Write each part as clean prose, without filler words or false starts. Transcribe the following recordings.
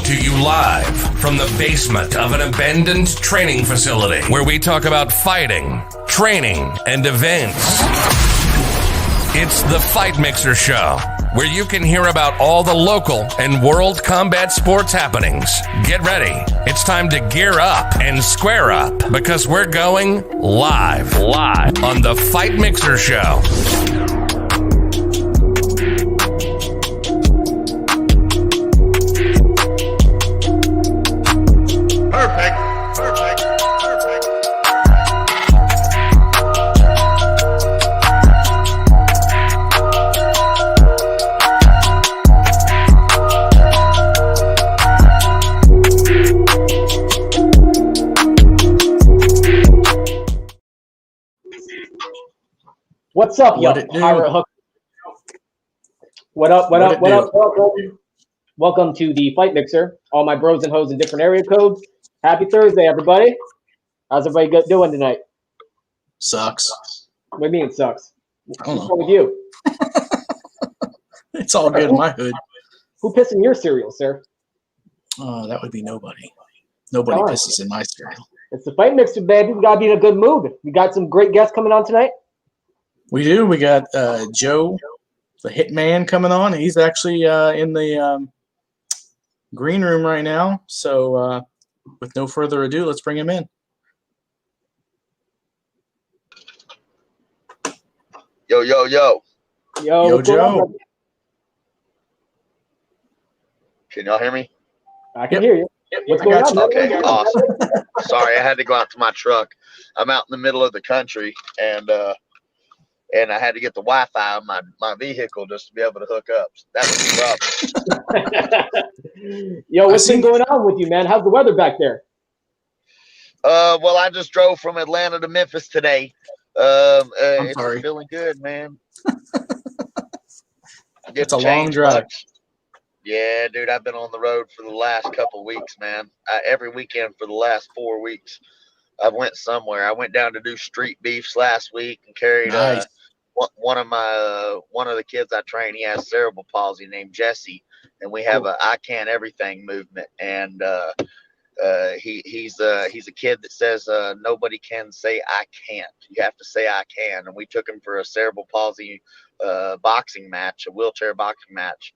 to you live from the basement of an abandoned training facility where we talk about fighting, training, and events. It's the Fight Mixer Show, where you can hear about all the local and world combat sports happenings. Get ready. It's time to gear up and square up because we're going live on the Fight Mixer Show. Perfect. What's up, y'all? Pirate Hook. What up? Welcome to the Fight Mixer. All my bros and hoes in different area codes. Happy Thursday, everybody. How's everybody doing tonight? Sucks. What do you mean it sucks? I don't What's know. wrong with you? It's all good in my hood. Who pissed in your cereal, sir? That would be nobody. Nobody pisses in my cereal. It's the Fight Mixer, baby. We gotta be in a good mood. We got some great guests coming on tonight. We do. We got Joe, the Hitman, coming on. He's actually in the green room right now. So with no further ado, let's bring him in. Yo. Yo, Joe. Can y'all hear me? I can hear you. What's I going got on? you. Okay, awesome. Sorry, I had to go out to my truck. I'm out in the middle of the country, and I had to get the Wi-Fi on my vehicle just to be able to hook up. That was the problem. Yo, what's been going on with you, man? How's the weather back there? Well, I just drove from Atlanta to Memphis today. It's sorry. feeling good, man. It's a long drive. Yeah, dude, I've been on the road for the last couple weeks, man. Every weekend for the last 4 weeks, I've went somewhere. I went down to do street beefs last week and carried Nice. one of the kids I train. He has cerebral palsy named Jesse, and we have a I Can Everything movement. And he's a kid that says nobody can say I can't. You have to say I can. And we took him for a cerebral palsy boxing match, a wheelchair boxing match,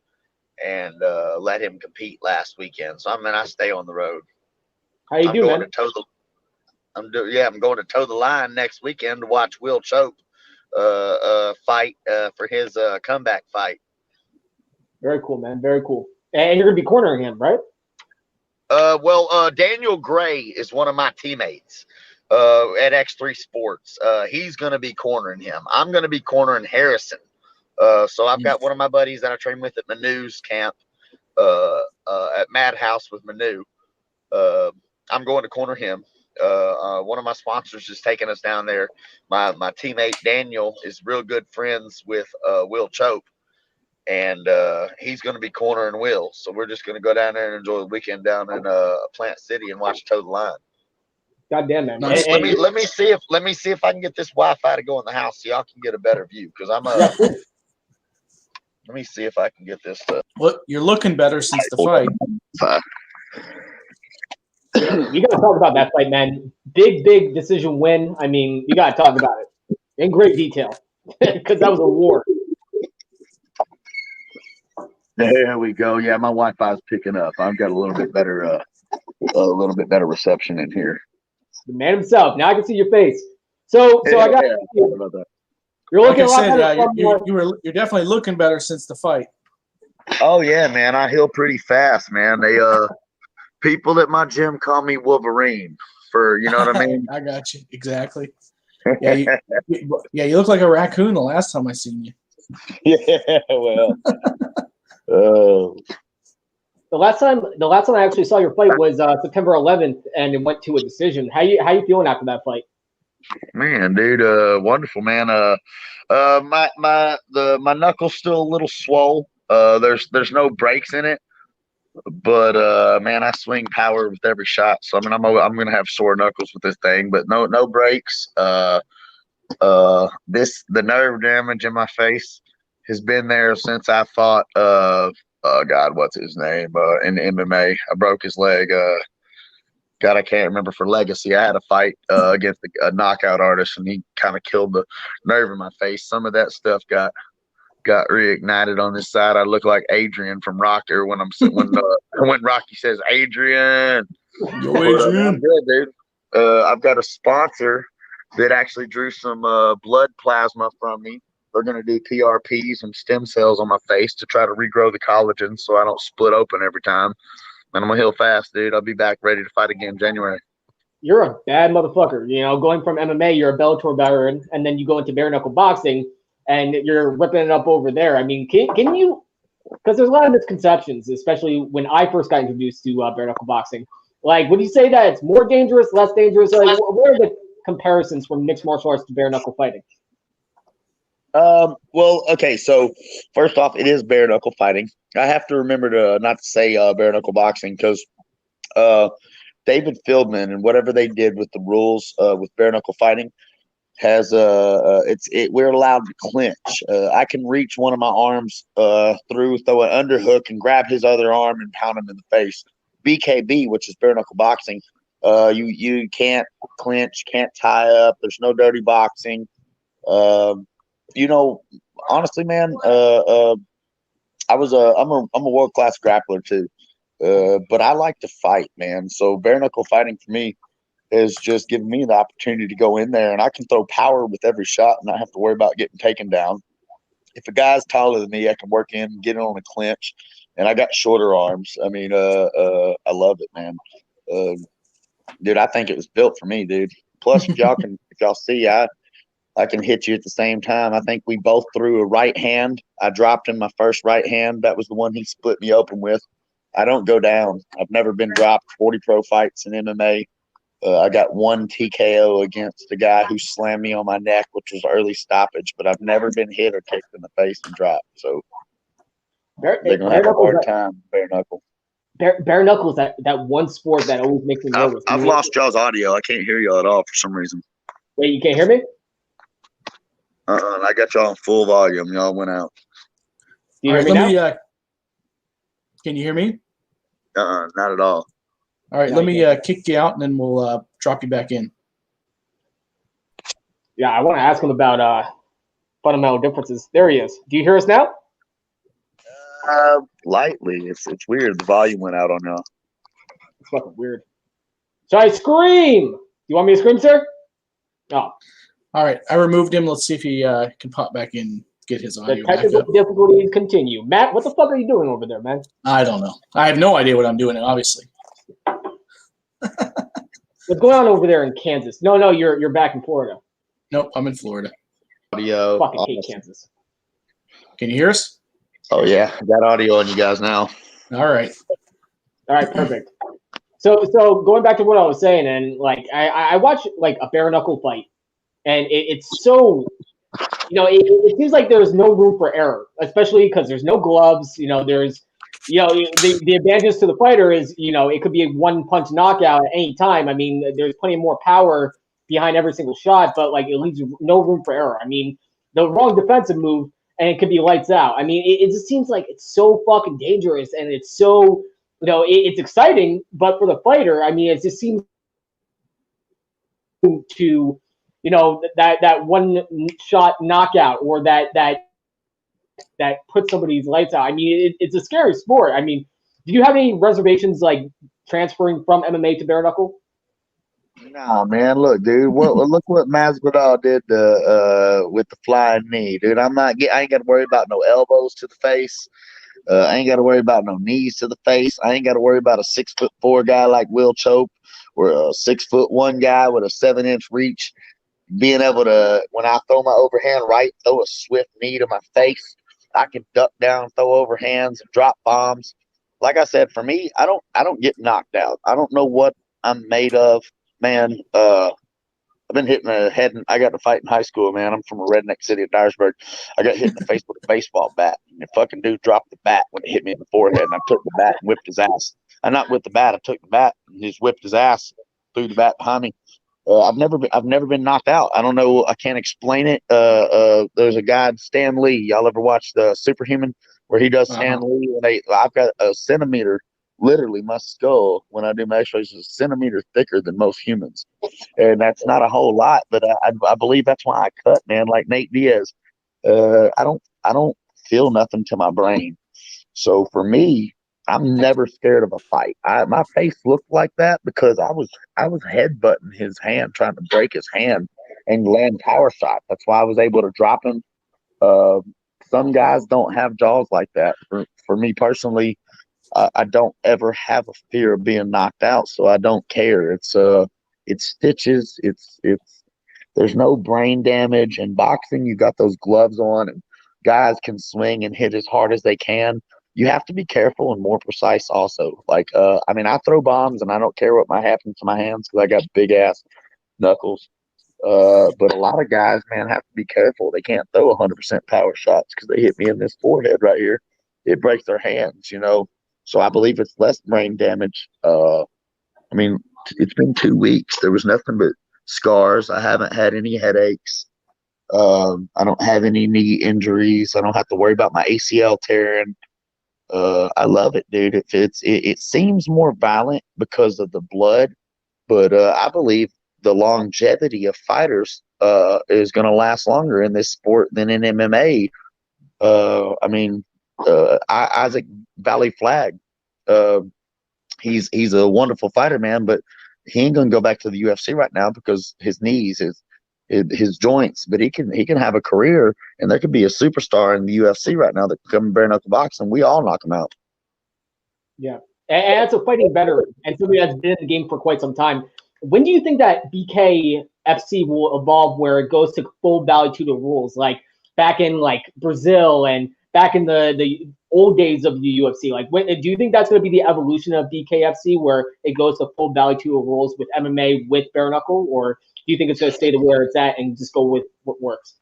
and let him compete last weekend. So I stay on the road. How you doing, man? I'm going to toe the line next weekend to watch Will Chope fight for his comeback fight. Very cool, man. Very cool. And you're gonna be cornering him, right? Daniel Gray is one of my teammates at X3 Sports. He's gonna be cornering him. I'm gonna be cornering Harrison. So I've got one of my buddies that I train with at Manu's camp at Madhouse with Manu. I'm going to corner him. One of my sponsors is taking us down there. My teammate Daniel is real good friends with Will Chope, and he's going to be cornering Will. So we're just going to go down there and enjoy the weekend down in Plant City and watch Toe the Line. God damn, man. Nice. Let me see if I can get this Wi-Fi to go in the house so y'all can get a better view, because I'm let me see if I can get this to. Well, you're looking better since the fight. You got to talk about that fight, man. Big decision win. I mean, you got to talk about it in great detail because that was a war. There we go. Yeah, my Wi-Fi is picking up. I've got a little bit better reception in here. The man himself. Now I can see your face. So I got you. You're looking Like I a lot said, better. you're definitely looking better since the fight. Oh yeah, man. I heal pretty fast, man. They people at my gym call me Wolverine for, you know what I mean? I got you. Exactly. Yeah, you look like a raccoon the last time I seen you. Yeah, well. The last time I actually saw your fight was September 11th, and it went to a decision. How you feeling after that fight? Man, dude, wonderful, man. My knuckle's still a little swole. There's no breaks in it, but man, I swing power with every shot. So I mean, I'm gonna have sore knuckles with this thing, but no breaks. The nerve damage in my face has been there since I fought God, what's his name? In MMA, I broke his leg. God, I can't remember for Legacy. I had a fight against a knockout artist, and he kind of killed the nerve in my face. Some of that stuff got reignited on this side. I look like Adrian from Rocker when Rocky says Adrian. Yo, Adrian. I'm good, dude. I've got a sponsor that actually drew some blood plasma from me. They're going to do PRPs and stem cells on my face to try to regrow the collagen so I don't split open every time. And I'm going to heal fast, dude. I'll be back ready to fight again in January. You're a bad motherfucker. You know, going from MMA, you're a Bellator veteran, and then you go into bare knuckle boxing, and you're whipping it up over there. I mean, can you? Because there's a lot of misconceptions, especially when I first got introduced to bare knuckle boxing. Like, would you say that it's more dangerous, less dangerous? Like, what are the comparisons from mixed martial arts to bare knuckle fighting? Well, okay. So first off, it is bare knuckle fighting. I have to remember to not to say bare knuckle boxing because David Fieldman and whatever they did with the rules with bare knuckle fighting has we're allowed to clinch. I can reach one of my arms through, throw an underhook, and grab his other arm and pound him in the face. BKB, which is bare knuckle boxing, you can't clinch, can't tie up. There's no dirty boxing. You know, honestly, man, I'm a world class grappler too, but I like to fight, man. So bare knuckle fighting for me has just given me the opportunity to go in there and I can throw power with every shot and not have to worry about getting taken down. If a guy's taller than me, I can work in, get on a clinch, and I got shorter arms. I mean, I love it, man. Dude, I think it was built for me, dude. Plus, if y'all see, I can hit you at the same time. I think we both threw a right hand. I dropped him my first right hand. That was the one he split me open with. I don't go down. I've never been dropped. 40 pro fights in MMA. I got one TKO against a guy who slammed me on my neck, which was early stoppage, but I've never been hit or kicked in the face and dropped. So they're going to have a hard time, bare knuckle. Bare knuckle is that one sport that always makes me nervous. I've lost y'all's audio. I can't hear y'all at all for some reason. Wait, you can't hear me? I got y'all on full volume. Y'all went out. Do you hear me now? Can you hear me? Not at all. All right, let me kick you out, and then we'll drop you back in. Yeah, I want to ask him about fundamental differences. There he is. Do you hear us now? Lightly. It's weird. The volume went out on y'all. It's fucking weird. Should I scream? Do you want me to scream, sir? Oh. All right, I removed him. Let's see if he can pop back in, get his audio back up. The technical difficulties continue. Matt, what the fuck are you doing over there, man? I don't know. I have no idea what I'm doing, obviously. What's going on over there in Kansas? No, you're back in Florida. Nope, I'm in Florida. Audio. Fucking hate Kansas. Can you hear us? Oh yeah, I got audio on you guys now. All right, perfect. So going back to what I was saying, and like I watch like a bare knuckle fight, and it's so, you know, it seems like there's no room for error, especially because there's no gloves. You know, there's, you know, the advantages to the fighter is, you know, it could be a one punch knockout at any time. I mean, there's plenty more power behind every single shot, but like it leaves no room for error. I mean, the wrong defensive move and it could be lights out. I mean, it just seems like it's so fucking dangerous, and it's so, you know, it's exciting, but for the fighter, I mean, it just seems to, you know, that one shot knockout or that puts somebody's lights out. I mean, it's a scary sport. I mean, do you have any reservations like transferring from MMA to bare knuckle? Nah, man. Look, dude. Look what Masvidal did with the flying knee, dude. I ain't got to worry about no elbows to the face. I ain't got to worry about no knees to the face. I ain't got to worry about a 6'4" guy like Will Chope or a 6'1" guy with a 7-inch reach being able to, when I throw my overhand right, throw a swift knee to my face. I can duck down, throw overhands, and drop bombs. Like I said, for me, I don't get knocked out. I don't know what I'm made of, man. I've been hitting the head. I got to fight in high school, man. I'm from a redneck city of Dyersburg. I got hit in the face with a baseball bat. And the fucking dude dropped the bat when it hit me in the forehead. And I took the bat and whipped his ass. I not with the bat. I took the bat and just whipped his ass. Threw the bat behind me. I've never been knocked out. I don't know. I can't explain it. There's a guy, Stan Lee. Y'all ever watch the Superhuman, where he does Stan Lee. I've got a centimeter, literally my skull when I do my X-rays is a centimeter thicker than most humans, and that's not a whole lot, but I believe that's why I cut, man. Like Nate Diaz, I don't feel nothing to my brain, so for me, I'm never scared of a fight. My face looked like that because I was headbutting his hand, trying to break his hand and land power shots. That's why I was able to drop him. Uh, some guys don't have jaws like that. For me personally, I don't ever have a fear of being knocked out, so I don't care. It's stitches. It's there's no brain damage. In boxing, you got those gloves on, and guys can swing and hit as hard as they can. You have to be careful and more precise also. Like, I mean, I throw bombs and I don't care what might happen to my hands because I got big ass knuckles. But a lot of guys, man, have to be careful. They can't throw 100% power shots because they hit me in this forehead right here. It breaks their hands, you know. So I believe it's less brain damage. I mean, it's been 2 weeks. There was nothing but scars. I haven't had any headaches. I don't have any knee injuries. I don't have to worry about my ACL tearing. I love it, dude. It seems more violent because of the blood, but I believe the longevity of fighters is going to last longer in this sport than in MMA. I mean, Isaac Valley Flag, he's a wonderful fighter, man, but he ain't going to go back to the UFC right now because his knees, his joints, but he can have a career, and there could be a superstar in the UFC right now that can come and bare knuckle box, and we all knock him out. Yeah, and that's a fighting veteran and somebody that's been in the game for quite some time. When do you think that BKFC will evolve where it goes to full Vale-Tudo rules, like back in like Brazil and back in the old days of the UFC? Like, do you think that's going to be the evolution of BKFC where it goes to full Vale-Tudo rules with MMA with bare knuckle, or do you think it's going to stay to where it's at and just go with what works?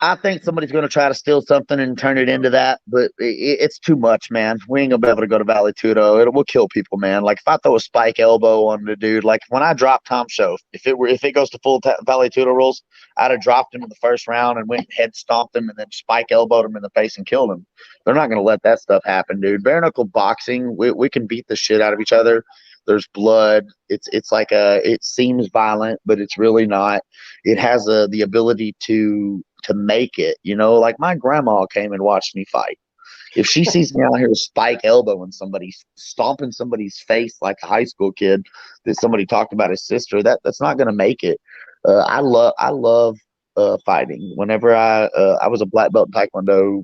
I think somebody's going to try to steal something and turn it into that, but it's too much, man. We ain't going to be able to go to Vale-Tudo. It will kill people, man. Like, if I throw a spike elbow on the dude, like when I dropped Tom Show, if it goes to full Vale-Tudo rules, I'd have dropped him in the first round and went and head stomped him and then spike elbowed him in the face and killed him. They're not going to let that stuff happen, dude. Bare knuckle boxing, we can beat the shit out of each other. There's blood. It's like it seems violent, but it's really not. It has the ability to make it, you know, like my grandma came and watched me fight. If she sees me out here spike elbowing somebody, stomping somebody's face like a high school kid that somebody talked about his sister, that's not going to make it. I love fighting. Whenever I was a black belt in Taekwondo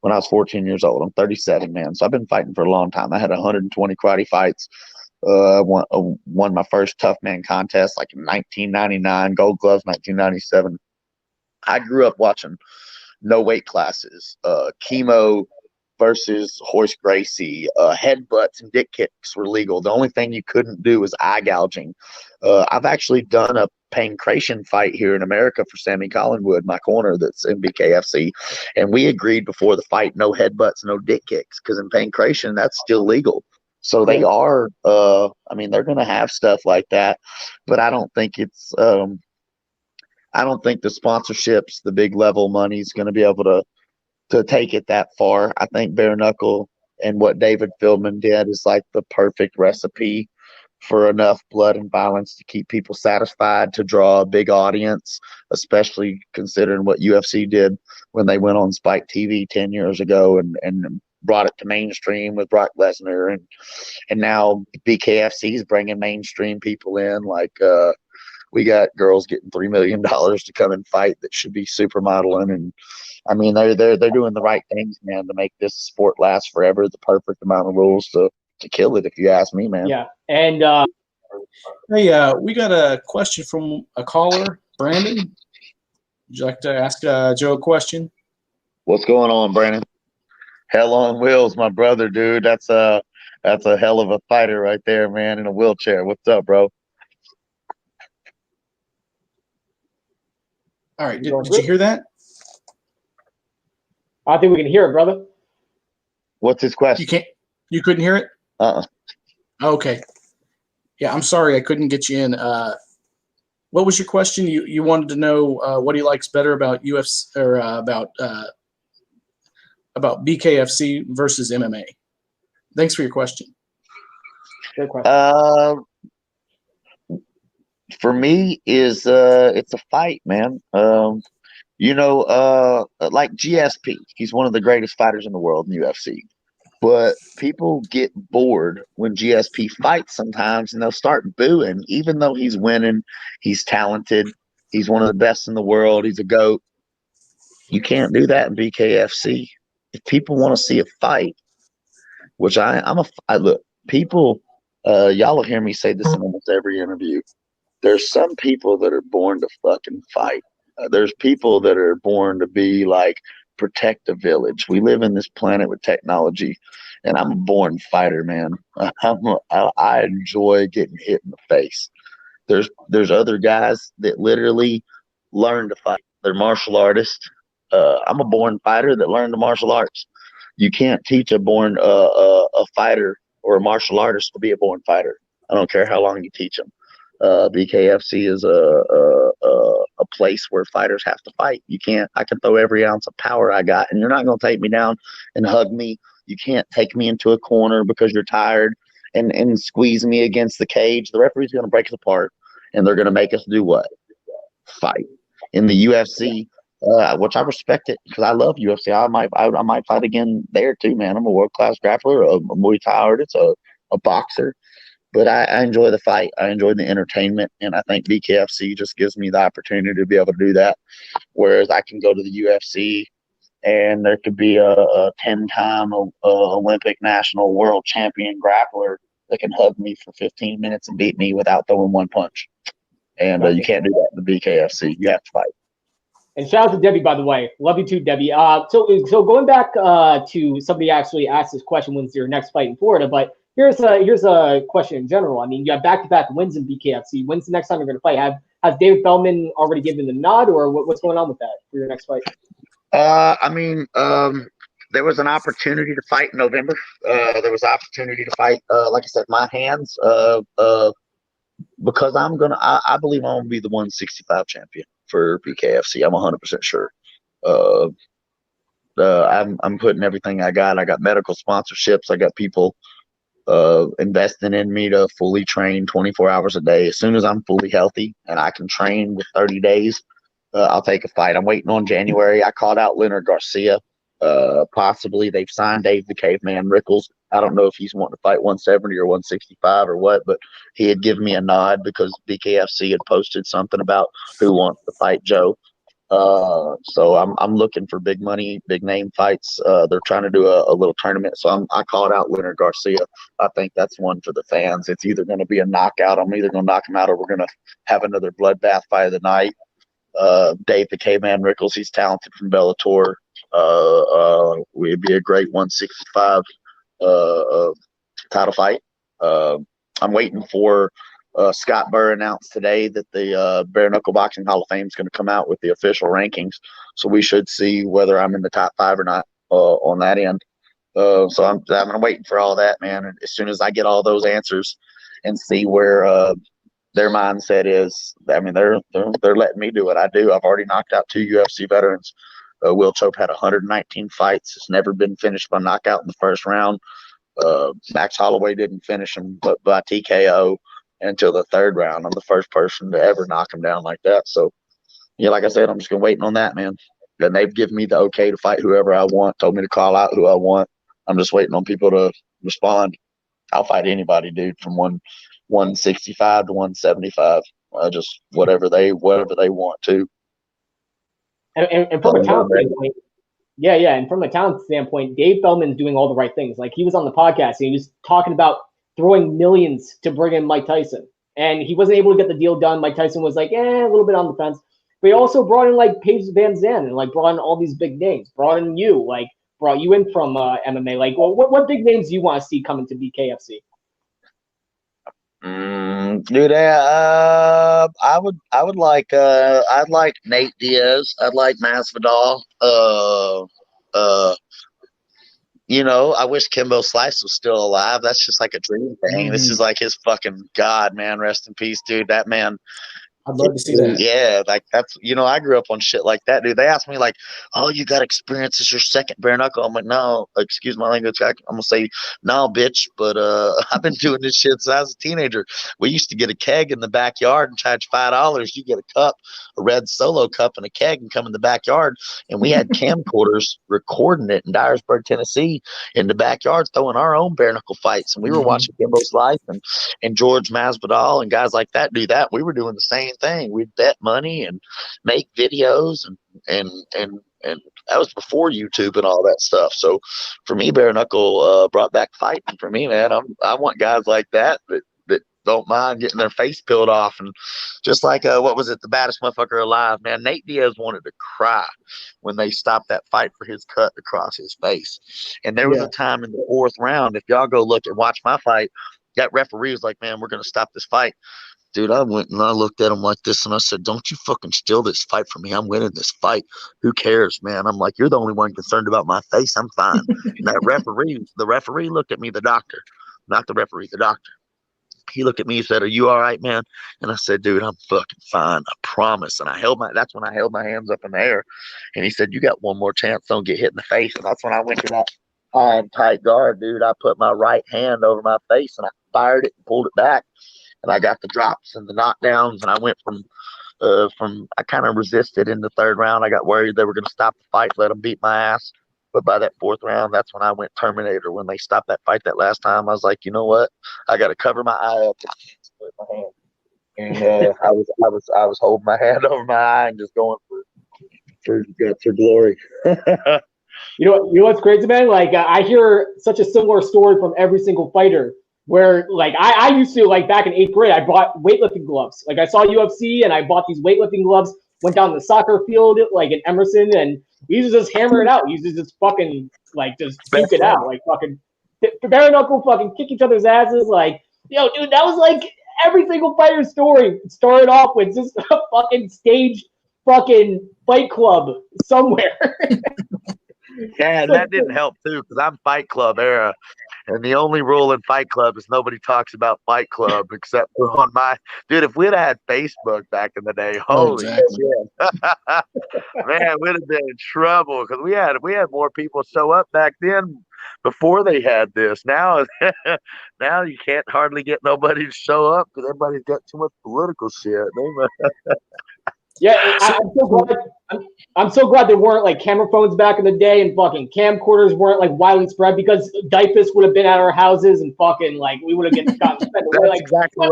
when I was 14 years old. I'm 37, man. So I've been fighting for a long time. I had 120 karate fights. I won my first tough man contest like in 1999, gold gloves 1997. I grew up watching no weight classes, chemo versus Horace Gracie, headbutts and dick kicks were legal. The only thing you couldn't do was eye gouging. I've actually done a pancration fight here in America for Sammy Collingwood, my corner that's in BKFC, and we agreed before the fight, no headbutts, no dick kicks, because in pancration, that's still legal. So they are, I mean, they're going to have stuff like that, but I don't think it's I don't think the sponsorships, the big level money is going to be able to take it that far. I think bare knuckle and what David Feldman did is like the perfect recipe for enough blood and violence to keep people satisfied, to draw a big audience, especially considering what UFC did when they went on Spike TV 10 years ago and brought it to mainstream with Brock Lesnar. And now BKFC is bringing mainstream people in, like we got girls getting $3 million to come and fight that should be supermodeling. And I mean, they're doing the right things, man, to make this sport last forever. The perfect amount of rules to kill it, if you ask me, man. Yeah. And hey, we got a question from a caller, Brandon. Would you like to ask Joe a question? What's going on, Brandon? Hell on wheels, my brother, dude. That's a hell of a fighter right there, man, in a wheelchair. What's up, bro? All right. Did you hear that? I think we can hear it, brother. What's his question? You couldn't hear it? Okay. Yeah, I'm sorry I couldn't get you in. What was your question? You wanted to know what he likes better about UFC or about about BKFC versus MMA? Thanks for your question. Good question. For me, it's a fight, man. Like GSP, he's one of the greatest fighters in the world in UFC. But people get bored when GSP fights sometimes, and they'll start booing, even though he's winning. He's talented. He's one of the best in the world. He's a GOAT. You can't do that in BKFC. If people want to see a fight, which I look, people, y'all will hear me say this in almost every interview. There's some people that are born to fucking fight. There's people that are born to be like, protect the village. We live in this planet with technology, and I'm a born fighter, man. I enjoy getting hit in the face. There's other guys that literally learn to fight. They're martial artists. I'm a born fighter that learned the martial arts. You can't teach a fighter or a martial artist to be a born fighter. I don't care how long you teach them. BKFC is a place where fighters have to fight. You can't. I can throw every ounce of power I got, and you're not going to take me down and hug me. You can't take me into a corner because you're tired and squeeze me against the cage. The referee's going to break us apart, and they're going to make us do what? Fight. In the UFC, which I respect it because I love UFC. I might fight again there too, man. I'm a world-class grappler, a Muay Thai artist, a boxer. But I enjoy the fight. I enjoy the entertainment, and I think BKFC just gives me the opportunity to be able to do that. Whereas I can go to the UFC, and there could be a 10-time Olympic national world champion grappler that can hug me for 15 minutes and beat me without throwing one punch. And you can't do that in the BKFC. You have to fight. And shout out to Debbie, by the way. Love you too, Debbie. So going back to somebody actually asked this question, when's your next fight in Florida? But here's a question in general. I mean, you have back-to-back wins in BKFC. When's the next time you're going to fight? Has David Feldman already given the nod, or what's going on with that for your next fight? There was an opportunity to fight in November. There was opportunity to fight, like I said, my hands, because I believe I'm going to be the 165 champion for BKFC. I'm 100% sure. I'm putting everything I got. I got medical sponsorships. I got people investing in me to fully train 24 hours a day. As soon as I'm fully healthy and I can train with 30 days, I'll take a fight. I'm waiting on January. I called out Leonard Garcia. Possibly they've signed Dave the Caveman Rickles. I don't know if he's wanting to fight 170 or 165 or what, but he had given me a nod because BKFC had posted something about who wants to fight Joe. So I'm looking for big money, big name fights. They're trying to do a little tournament. So I called out Leonard Garcia. I think that's one for the fans. It's either going to be a knockout. I'm either going to knock him out or we're going to have another bloodbath fight of the night. Dave the Caveman Rickles, he's talented from Bellator. It'd be a great 165 title fight. I'm waiting for Scott Burr announced today that the Bare Knuckle Boxing Hall of Fame is going to come out with the official rankings. So we should see whether I'm in the top 5 or not on that end. So I'm waiting for all that, man. And as soon as I get all those answers and see where their mindset is, I mean, they're letting me do what I do. I've already knocked out 2 UFC veterans. Will Chope had 119 fights. It's never been finished by knockout in the first round. Max Holloway didn't finish him but by TKO until the 3rd round. I'm the first person to ever knock him down like that. So, yeah, like I said, I'm just going to wait on that, man. And they've given me the okay to fight whoever I want, told me to call out who I want. I'm just waiting on people to respond. I'll fight anybody, dude, from 165 to 175. Just whatever they want to. And from a talent standpoint, and from a talent standpoint, Dave Feldman's doing all the right things. Like, he was on the podcast and he was talking about throwing millions to bring in Mike Tyson, and he wasn't able to get the deal done. Mike Tyson was like, a little bit on the fence, but he also brought in like Paige Van Zandt and like brought in all these big names, brought you in from MMA. Like, well, what big names do you want to see coming to BKFC? Dude, I'd like Nate Diaz. I'd like Masvidal. I wish Kimbo Slice was still alive. That's just like a dream thing. This is like his fucking god, man. Rest in peace, dude. That man, I'd love to see that. Yeah, like that's I grew up on shit like that, dude. They asked me like, "Oh, you got experience? It's your second bare knuckle." I'm like, "No, excuse my language. I'm gonna say no, bitch." But I've been doing this shit since I was a teenager. We used to get a keg in the backyard and charge $5. You get a cup, a red Solo cup, and a keg, and come in the backyard. And we had camcorders recording it in Dyersburg, Tennessee, in the backyard, throwing our own bare knuckle fights. And we were watching Kimbo's Life and George Masvidal and guys like that do that. We were doing the same thing. We'd bet money and make videos and that was before YouTube and all that stuff. So for me, bare knuckle brought back fighting. For me, man, I want guys like that don't mind getting their face peeled off. And just like what was it, the baddest motherfucker alive, man, Nate Diaz wanted to cry when they stopped that fight for his cut across his face. And there was a time in the 4th round, if y'all go look and watch my fight, that referee was like, "Man, we're gonna stop this fight." Dude, I went and I looked at him like this and I said, "Don't you fucking steal this fight from me. I'm winning this fight. Who cares, man?" I'm like, "You're the only one concerned about my face. I'm fine." And the referee looked at me, the doctor, not the referee, the doctor. He looked at me and said, "Are you all right, man?" And I said, "Dude, I'm fucking fine. I promise." And that's when I held my hands up in the air. And he said, "You got one more chance. Don't get hit in the face." And that's when I went to that high and tight guard, dude. I put my right hand over my face and I fired it and pulled it back. And I got the drops and the knockdowns, and I went from I kind of resisted in the 3rd round. I got worried they were going to stop the fight, let them beat my ass. But by that 4th round, that's when I went Terminator. When they stopped that fight that last time, I was like, you know what? I got to cover my eye up and split my hand. And I was holding my hand over my eye and just going for glory. You know what's crazy, man? Like I hear such a similar story from every single fighter. Where like I used to, like back in 8th grade, I bought weightlifting gloves. Like I saw UFC and I bought these weightlifting gloves, went down the soccer field like in Emerson, and we used to just hammer it out. We used to just fucking like just duke it out. Like fucking bare knuckle fucking kick each other's asses. Like, yo, dude, that was like every single fighter's story. It started off with just a fucking staged fucking fight club somewhere. Yeah, and that didn't help too, because I'm Fight Club era. And the only rule in Fight Club is nobody talks about Fight Club except for on my dude. If we'd had Facebook back in the day, holy shit, man, we'd have been in trouble because we had more people show up back then before they had this. Now, now you can't hardly get nobody to show up because everybody's got too much political shit. Yeah, I'm so glad there weren't like camera phones back in the day, and fucking camcorders weren't like widely spread, because diapers would have been at our houses and fucking like we would have gotten spent away. That's like, exactly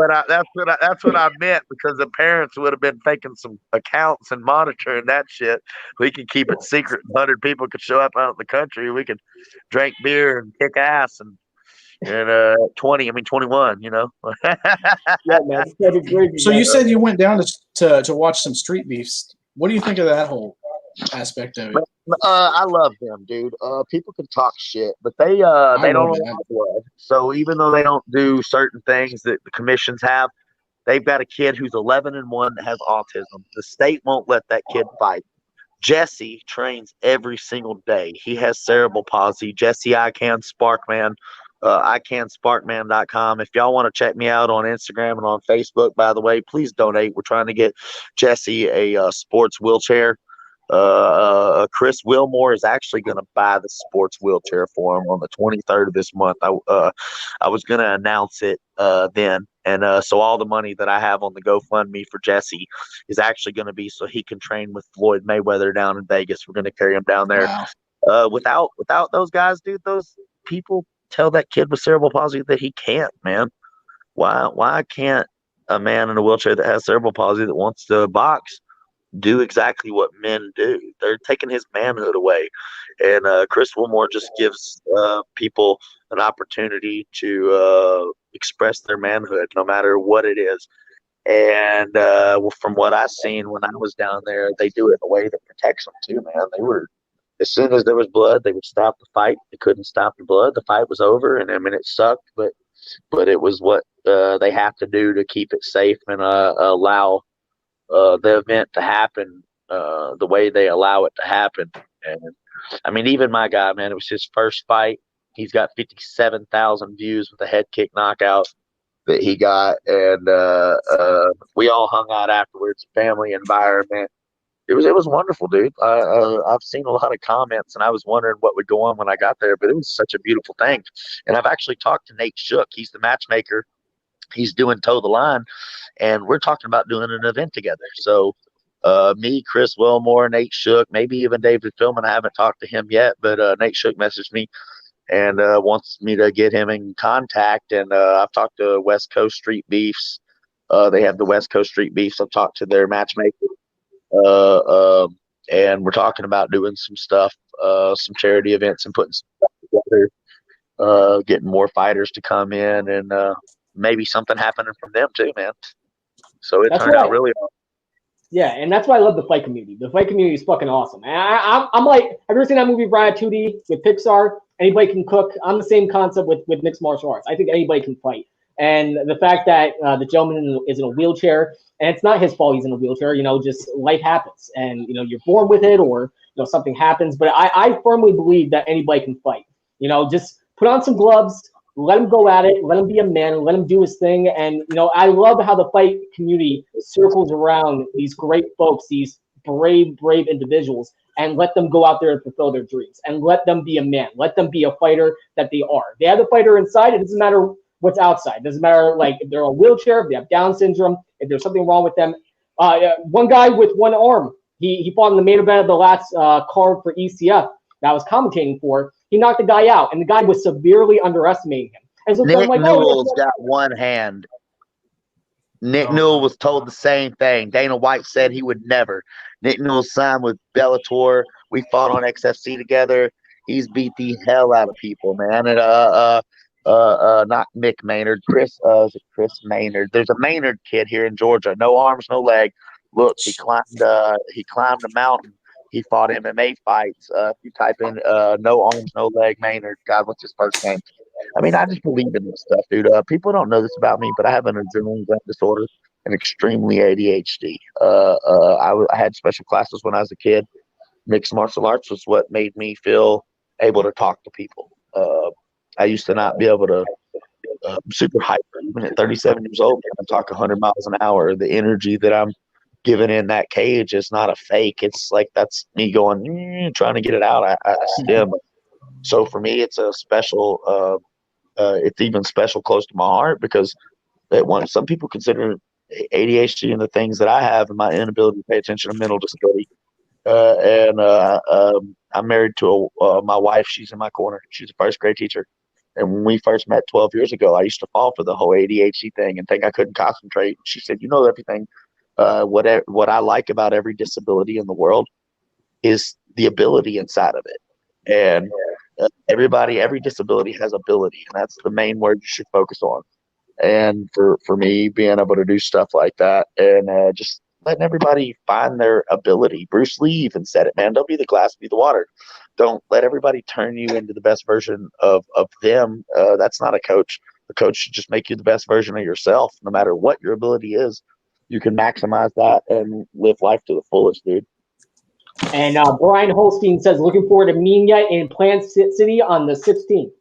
that's what I meant, because the parents would have been faking some accounts and monitoring that shit. We could keep it secret. 100 people could show up out in the country. We could drink beer and kick ass and 21, you know. Yeah, man. So you said you went down to watch some street beefs. What do you think of that whole aspect of it? I love them, dude. People can talk shit, but they don't allow blood. So even though they don't do certain things that the commissions have, they've got a kid who's 11 and 1 that has autism. The state won't let that kid fight. Jesse trains every single day. He has cerebral palsy. Jesse Sparkman. ICanSparkman.com. If y'all want to check me out on Instagram and on Facebook, by the way, please donate. We're trying to get Jesse a sports wheelchair. Chris Wilmore is actually going to buy the sports wheelchair for him on the 23rd of this month. I was going to announce it then. And so all the money that I have on the GoFundMe for Jesse is actually going to be so he can train with Floyd Mayweather down in Vegas. We're going to carry him down there. Wow. Without those guys, dude, those people tell that kid with cerebral palsy that he can't, man. Why can't a man in a wheelchair that has cerebral palsy that wants to box do exactly what men do? They're taking his manhood away. And Chris Wilmore just gives people an opportunity to express their manhood no matter what it is. And from what I've seen when I was down there, they do it in a way that protects them too, man. They were, as soon as there was blood, they would stop the fight. They couldn't stop the blood. The fight was over, and I mean, it sucked, but it was what they have to do to keep it safe and allow the event to happen the way they allow it to happen. And I mean, even my guy, man, it was his first fight. He's got 57,000 views with a head kick knockout. that he got, and we all hung out afterwards. Family environment. It was wonderful, dude. I've seen a lot of comments, and I was wondering what would go on when I got there, but it was such a beautiful thing. And I've actually talked to Nate Shook. He's the matchmaker. He's doing Toe the Line, and we're talking about doing an event together. So me, Chris Wilmore, Nate Shook, maybe even David Philman. I haven't talked to him yet, but Nate Shook messaged me and wants me to get him in contact. And I've talked to West Coast Street Beefs. They have the West Coast Street Beefs. I've talked to their matchmaker. And we're talking about doing some stuff, some charity events and putting some stuff together, getting more fighters to come in, and maybe something happening from them too, man. So it turned out really awesome. Yeah, and that's why I love the fight community. The fight community is fucking awesome. And I'm like, have you ever seen that movie Ratatouille with Pixar? Anybody can cook. I'm the same concept with mixed martial arts. I think anybody can fight. And the fact that the gentleman is in a wheelchair, and it's not his fault he's in a wheelchair, just life happens. And, you're born with it, or, something happens. But I firmly believe that anybody can fight. Just put on some gloves, let him go at it, let him be a man, let him do his thing. And, I love how the fight community circles around these great folks, these brave individuals, and let them go out there and fulfill their dreams, and let them be a man, let them be a fighter that they are. They have the fighter inside. It doesn't matter what's outside. It doesn't matter, if they're on a wheelchair, if they have Down syndrome, if there's something wrong with them. One guy with one arm, he fought in the main event of the last card for ECF that I was commentating for. He knocked the guy out, and the guy was severely underestimating him. And so Nick Newell's got one hand. Nick Newell was told the same thing. Dana White said he would never. Nick Newell signed with Bellator. We fought on XFC together. He's beat the hell out of people, man. And not Mick Maynard, Chris Maynard. There's a Maynard kid here in Georgia. No arms, no leg. Look, he climbed a mountain. He fought MMA fights. If you type in no arms, no leg Maynard, God, what's his first name? I mean, I just believe in this stuff, dude. People don't know this about me, but I have an adrenaline gland disorder and extremely ADHD. I had special classes when I was a kid. Mixed martial arts was what made me feel able to talk to people. I used to not be able to. I'm super hyper, even at 37 years old. I talk 100 miles an hour. The energy that I'm giving in that cage is not a fake. It's like that's me going, trying to get it out. I stim. So for me, it's a special. It's even special close to my heart because some people consider ADHD and the things that I have and my inability to pay attention to mental disability. I'm married to my wife. She's in my corner. She's a first grade teacher. And when we first met 12 years ago, I used to fall for the whole ADHD thing and think I couldn't concentrate. She said, everything. What I like about every disability in the world is the ability inside of it. And every disability has ability, and that's the main word you should focus on. And for me, being able to do stuff like that and just letting everybody find their ability. Bruce Lee even said it, man. Don't be the glass, be the water. Don't let everybody turn you into the best version of them. That's not a coach. The coach should just make you the best version of yourself. No matter what your ability is, you can maximize that and live life to the fullest, dude. And Brian Holstein says, looking forward to meeting you in Plant City on the 16th.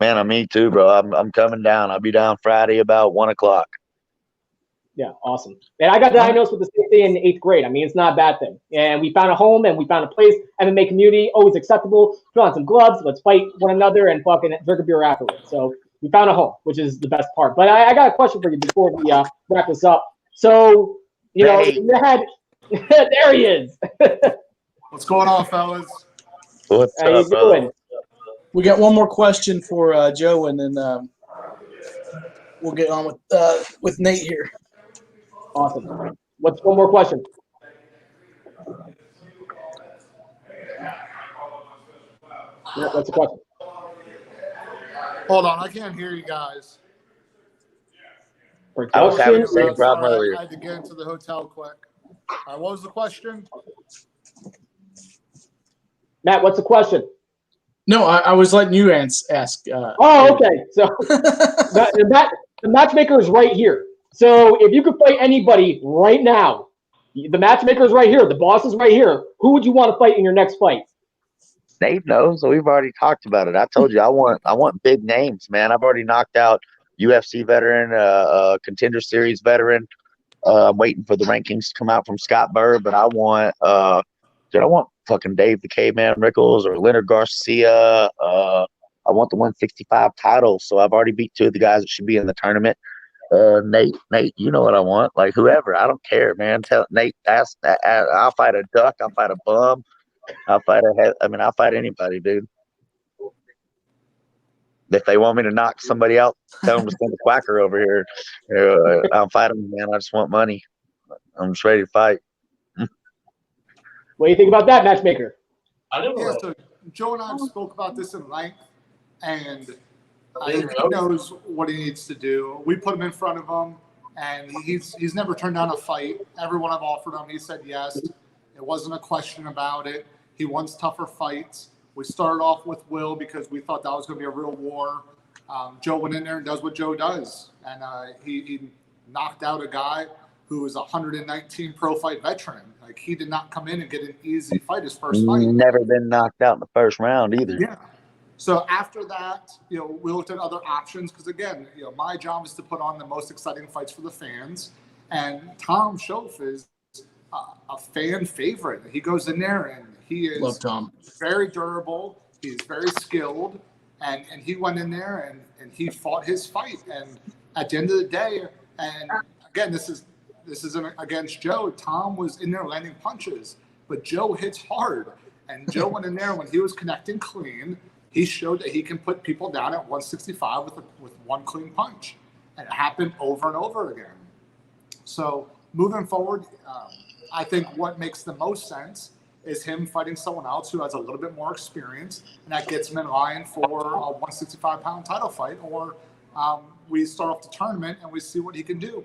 Man, me too, bro. I'm coming down. I'll be down Friday about 1:00. Yeah, awesome. And I got diagnosed with the same thing in 8th grade. I mean, it's not a bad thing. And we found a home and we found a place. MMA community, always acceptable. Put on some gloves. Let's fight one another and fucking drink a beer afterwards. So we found a home, which is the best part. But I got a question for you before we wrap this up. So, you had there he is. What's going on, fellas? What's How you doing? We got one more question for Joe, and then we'll get on with Nate here. Awesome. What's one more question? What's the question? Hold on, I can't hear you guys. I was having the same Sorry, problem earlier. I had to get into the hotel quick. What was the question? Matt, what's the question? No, I was letting you ask. Okay. So the matchmaker is right here. So if you could fight anybody right now, the matchmaker is right here. The boss is right here. Who would you want to fight in your next fight? Nate knows. So we've already talked about it. I told you I want big names, man. I've already knocked out UFC veteran, Contender Series veteran. I'm waiting for the rankings to come out from Scott Burr, but I want fucking Dave the Caveman Rickles or Leonard Garcia. I want the 165 title, so I've already beat 2 of the guys that should be in the tournament. Nate, you know what I want. Like whoever, I don't care, man. Tell Nate, I'll fight a duck, I'll fight a bum, I'll fight anybody, dude. If they want me to knock somebody out, tell them to send a quacker over here. I'll fight them, man. I just want money. I'm just ready to fight. What do you think about that, matchmaker? Yeah, so Joe and I spoke about this in length, and he knows what he needs to do. We put him in front of him, and he's never turned down a fight. Everyone I've offered him, he said yes. It wasn't a question about it. He wants tougher fights. We started off with Will because we thought that was going to be a real war. Joe went in there and does what Joe does, and he knocked out a guy who was a 119 pro fight veteran. Like, he did not come in and get an easy fight his first fight. Never been knocked out in the first round either. Yeah. So after that, we looked at other options because, again, my job is to put on the most exciting fights for the fans. And Tom Schoaf is a fan favorite. He goes in there and he is Love Tom. Very durable. He's very skilled. And he went in there and he fought his fight. And at the end of the day, and again, this isn't against Joe. Tom was in there landing punches, but Joe hits hard. And Joe went in there when he was connecting clean. He showed that he can put people down at 165 with one clean punch. And it happened over and over again. So moving forward, I think what makes the most sense is him fighting someone else who has a little bit more experience, and that gets him in line for a 165-pound title fight, or we start off the tournament and we see what he can do.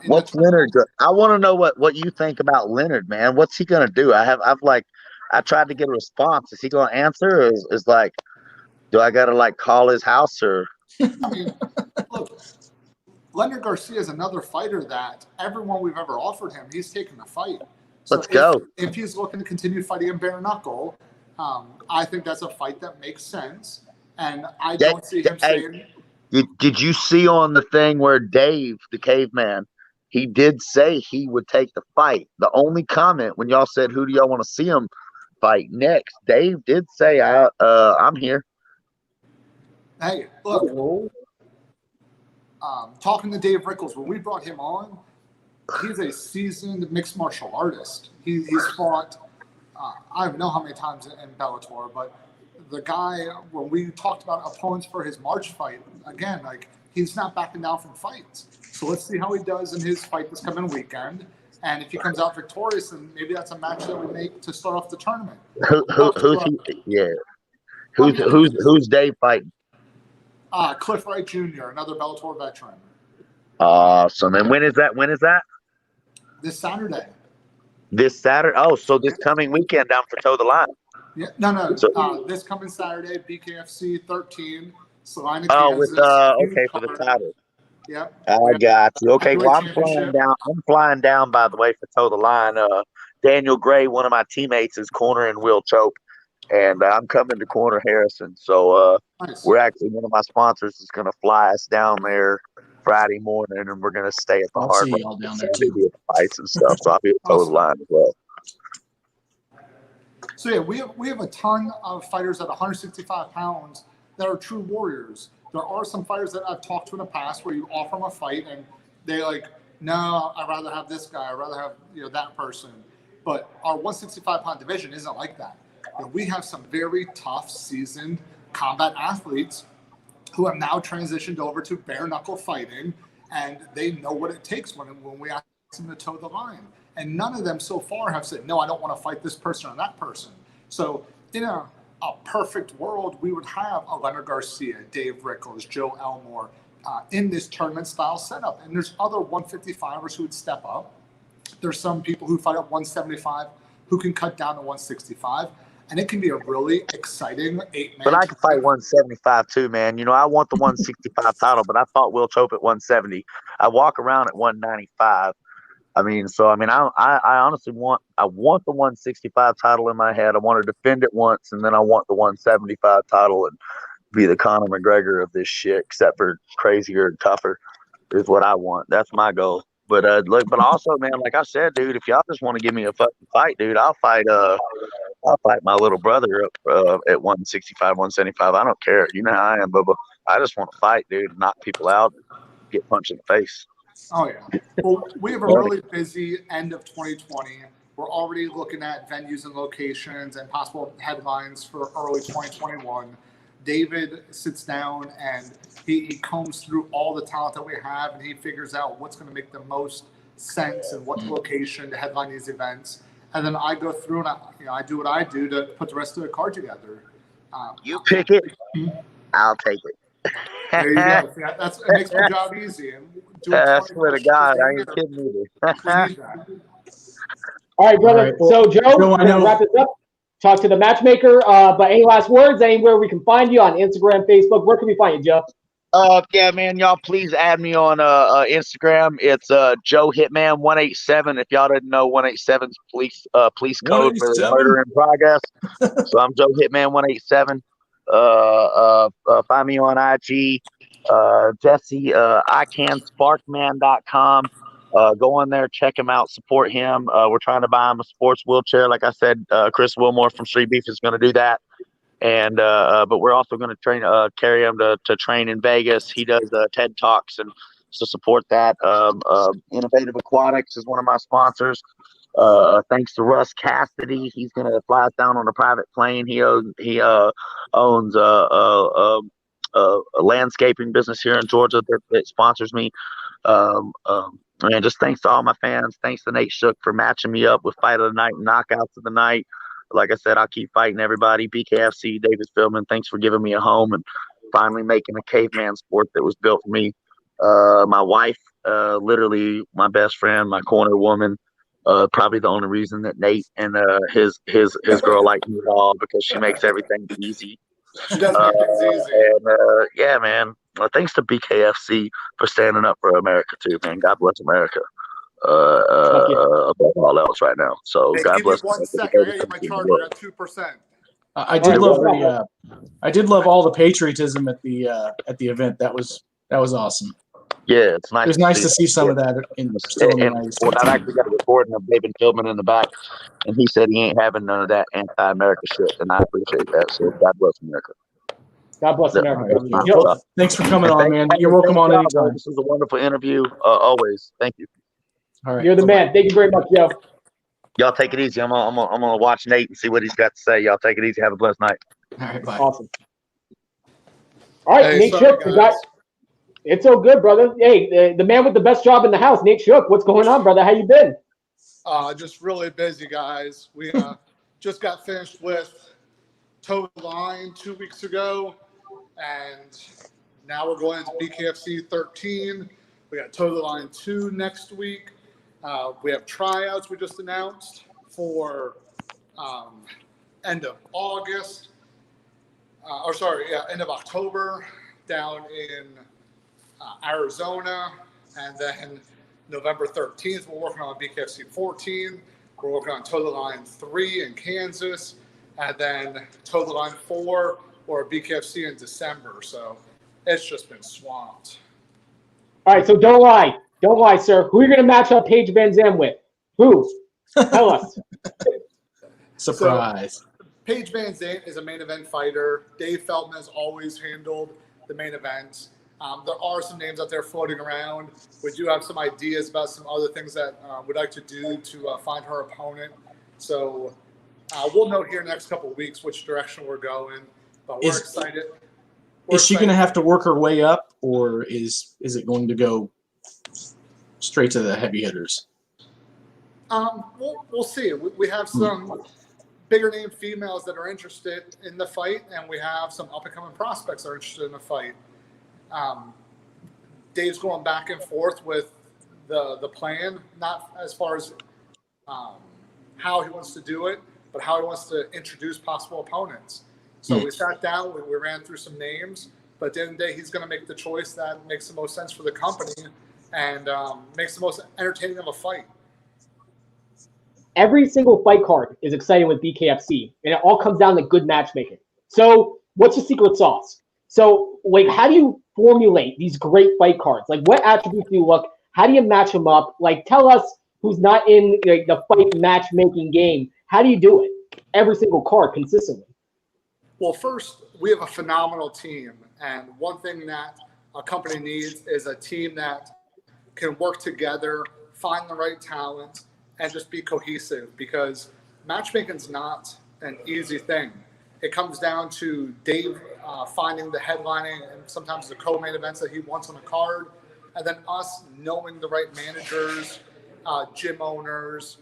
What's Leonard? I want to know what you think about Leonard, man. What's he gonna do? I tried to get a response. Is he gonna answer, or is like, do I gotta like call his house or? I mean, look, Leonard Garcia is another fighter that everyone we've ever offered him, he's taken the fight. So Let's go. If he's looking to continue fighting in bare knuckle, I think that's a fight that makes sense. And I don't see him saying. Did you see on the thing where Dave, the caveman, he did say he would take the fight? The only comment when y'all said, who do y'all want to see him fight next? Dave did say, I'm here. Hey, look, talking to Dave Rickles, when we brought him on, he's a seasoned mixed martial artist. He's fought, I don't know how many times in Bellator, but the guy, when we talked about opponents for his March fight, again, like, he's not backing down from fights. So let's see how he does in his fight this coming weekend. And if he comes out victorious, then maybe that's a match that we make to start off the tournament. Who's Dave fighting? Cliff Wright Jr., another Bellator veteran. Awesome. And when is that? This Saturday. This Saturday? Oh, so this coming weekend down for Toe the Line. Yeah, no. So, this coming Saturday, BKFC 13, Salina, oh, Kansas. For the title. Yep. I got you. Okay, well, I'm flying down, by the way, for Toe the Line. Daniel Gray, one of my teammates, is cornering Will Chope, and I'm coming to corner Harrison. So nice. We're actually, one of my sponsors is going to fly us down there Friday morning, and we're going to stay at the Hard Rock. Y'all down there too. Fights and stuff, so I'll be at Toe the Line as well. So yeah, we have a ton of fighters at 165 pounds that are true warriors. There are some fighters that I've talked to in the past where you offer them a fight and they like, no, I'd rather have this guy. I'd rather have that person. But our 165-pound division isn't like that. We have some very tough, seasoned combat athletes who have now transitioned over to bare knuckle fighting, and they know what it takes when we ask them to toe the line. And none of them so far have said, no, I don't want to fight this person or that person. So in a perfect world, we would have a Leonard Garcia, Dave Rickles, Joe Elmore in this tournament style setup. And there's other 155ers who would step up. There's some people who fight at 175 who can cut down to 165. And it can be a really exciting 8-man. But I can fight 175 too, man. I want the 165 title, but I fought Will Chope at 170. I walk around at 195. I honestly want the 165 title in my head. I want to defend it once, and then I want the 175 title. And be the Conor McGregor of this shit, except for crazier and tougher, is what I want. That's my goal. But look, but also, man, like I said, dude, if y'all just want to give me a fucking fight, dude, I'll fight my little brother up at 165, 175. I don't care. You know how I am, Bubba. I just want to fight, dude, knock people out, get punched in the face. Oh, yeah. Well, we have a really busy end of 2020. We're already looking at venues and locations and possible headlines for early 2021. David sits down and he combs through all the talent that we have, and he figures out what's going to make the most sense and what location to headline these events. And then I go through and I do what I do to put the rest of the card together. You pick it, I'll take it. There you go. It makes my job easy. And I swear to God, I ain't kidding either. We need that. All right, brother. All right, well, So, Joe, we're going to wrap this up. Talk to the matchmaker. But any last words? Anywhere we can find you on Instagram, Facebook? Where can we find you, Joe? Yeah, man, y'all please add me on Instagram. It's Joe Hitman 187. If y'all didn't know, 187's police code for 187? murder in progress. So I'm Joe Hitman 187. Find me on IG. Jesse, icansparkman.com. Go on there, check him out, support him. We're trying to buy him a sports wheelchair. Like I said, Chris Wilmore from Street Beef is going to do that. And but we're also going to carry him to train in Vegas. He does TED Talks, and so support that. Innovative Aquatics is one of my sponsors. Thanks to Russ Cassidy, he's going to fly us down on a private plane. He owns a landscaping business here in Georgia that sponsors me. And just thanks to all my fans. Thanks to Nate Shook for matching me up with Fight of the Night and Knockouts of the Night. Like I said, I'll keep fighting everybody. BKFC, David Philman, thanks for giving me a home and finally making a caveman sport that was built for me. My wife, literally my best friend, my corner woman, probably the only reason that Nate and his girl like me at all, because she makes everything easy. She does make things easy. And yeah, man. Thanks to BKFC for standing up for America too, man. God bless America. Above all else right now. So Hey, God give bless. me 1 second. I gotta get my charger at 2%. I did love all the patriotism at the event. That was awesome. Yeah, it's nice. It was nice to see some of that still in the United States. I've actually got a recording of David Philman in the back, and he said he ain't having none of that anti-America shit, and I appreciate that. So God bless America. God bless America. Well, thanks for coming on, man. You're welcome on anytime. This was a wonderful interview. Always. Thank you. All right. You're the man. Thank you very much, Joe. Y'all take it easy. I'm gonna watch Nate and see what he's got to say. Y'all take it easy. Have a blessed night. All right, bye. Awesome. All right, Hey, Nate sorry, Shook, guys. it's so good, brother. Hey, the man with the best job in the house, Nate Shook. What's going on, brother? How you been? Just really busy, guys. We just got finished with Toe the Line 2 weeks ago, and now we're going into BKFC 13. We got Toe the Line 2 next week. We have tryouts we just announced for end of August. End of October down in Arizona, and then November 13th we're working on BKFC 14. We're working on Toe the Line 3 in Kansas, and then Toe the Line 4 or BKFC in December. So it's just been swamped. All right, so don't lie, sir. Who are you going to match up Paige Van Zam with? Who? Tell us. Surprise. So, Paige Van Zandt is a main event fighter. Dave Feldman has always handled the main events. There are some names out there floating around. We do have some ideas about some other things that we'd like to do to find her opponent. So we'll know here in the next couple of weeks which direction we're going. But we're excited. Is she going to have to work her way up, or is it going to go straight to the heavy hitters? We'll see. We have some bigger name females that are interested in the fight, and we have some up and coming prospects that are interested in the fight. Dave's going back and forth with the plan, not as far as how he wants to do it, but how he wants to introduce possible opponents. So we sat down, we ran through some names, but at the end of the day, he's going to make the choice that makes the most sense for the company and makes the most entertaining of a fight. Every single fight card is exciting with BKFC, and it all comes down to good matchmaking. So what's the secret sauce? So, like, how do you formulate these great fight cards? Like, what attributes do you look? How do you match them up? Like, tell us who's not in like, the fight matchmaking game. How do you do it? Every single card consistently. Well, first, we have a phenomenal team. And one thing that a company needs is a team that can work together, find the right talent, and just be cohesive, because matchmaking's not an easy thing. It comes down to Dave finding the headlining and sometimes the co-main events that he wants on a card, and then us knowing the right managers, gym owners,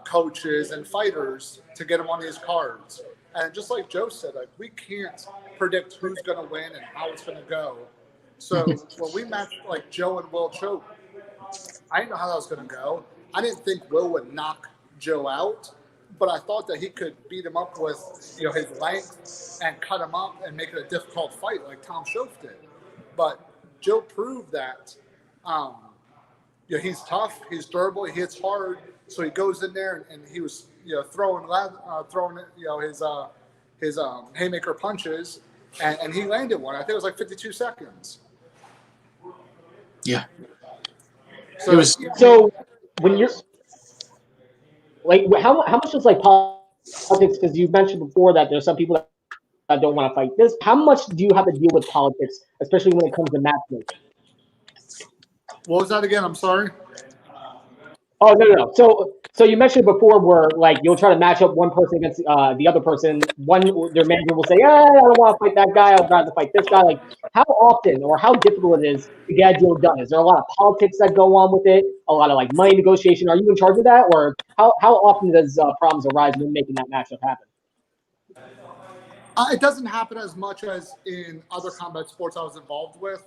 coaches, and fighters to get them on these cards. And just like Joe said, like, we can't predict who's going to win and how it's going to go. So when we matched like Joe and Will Choke, I didn't know how that was going to go. I didn't think Will would knock Joe out, but I thought that he could beat him up with, you know, his length and cut him up and make it a difficult fight like Tom Schoaf did. But Joe proved that, you know, he's tough, he's durable, he hits hard. So he goes in there and he was, you know, throwing you know, his haymaker punches, and he landed one. I think it was like 52 seconds. Yeah. So, It was So when you're like, how much is like politics? Because you mentioned before that there's some people that don't want to fight this. How much do you have to deal with politics, especially when it comes to matchmaking? what was that again? I'm sorry. Oh no. So you mentioned before where like you'll try to match up one person against the other person. Their manager will say, I don't want to fight that guy. I'd rather fight this guy. Like, how often or how difficult it is to get a deal done? Is there a lot of politics that go on with it? A lot of like money negotiation? Are you in charge of that, or how often does problems arise when making that matchup happen? It doesn't happen as much as in other combat sports I was involved with.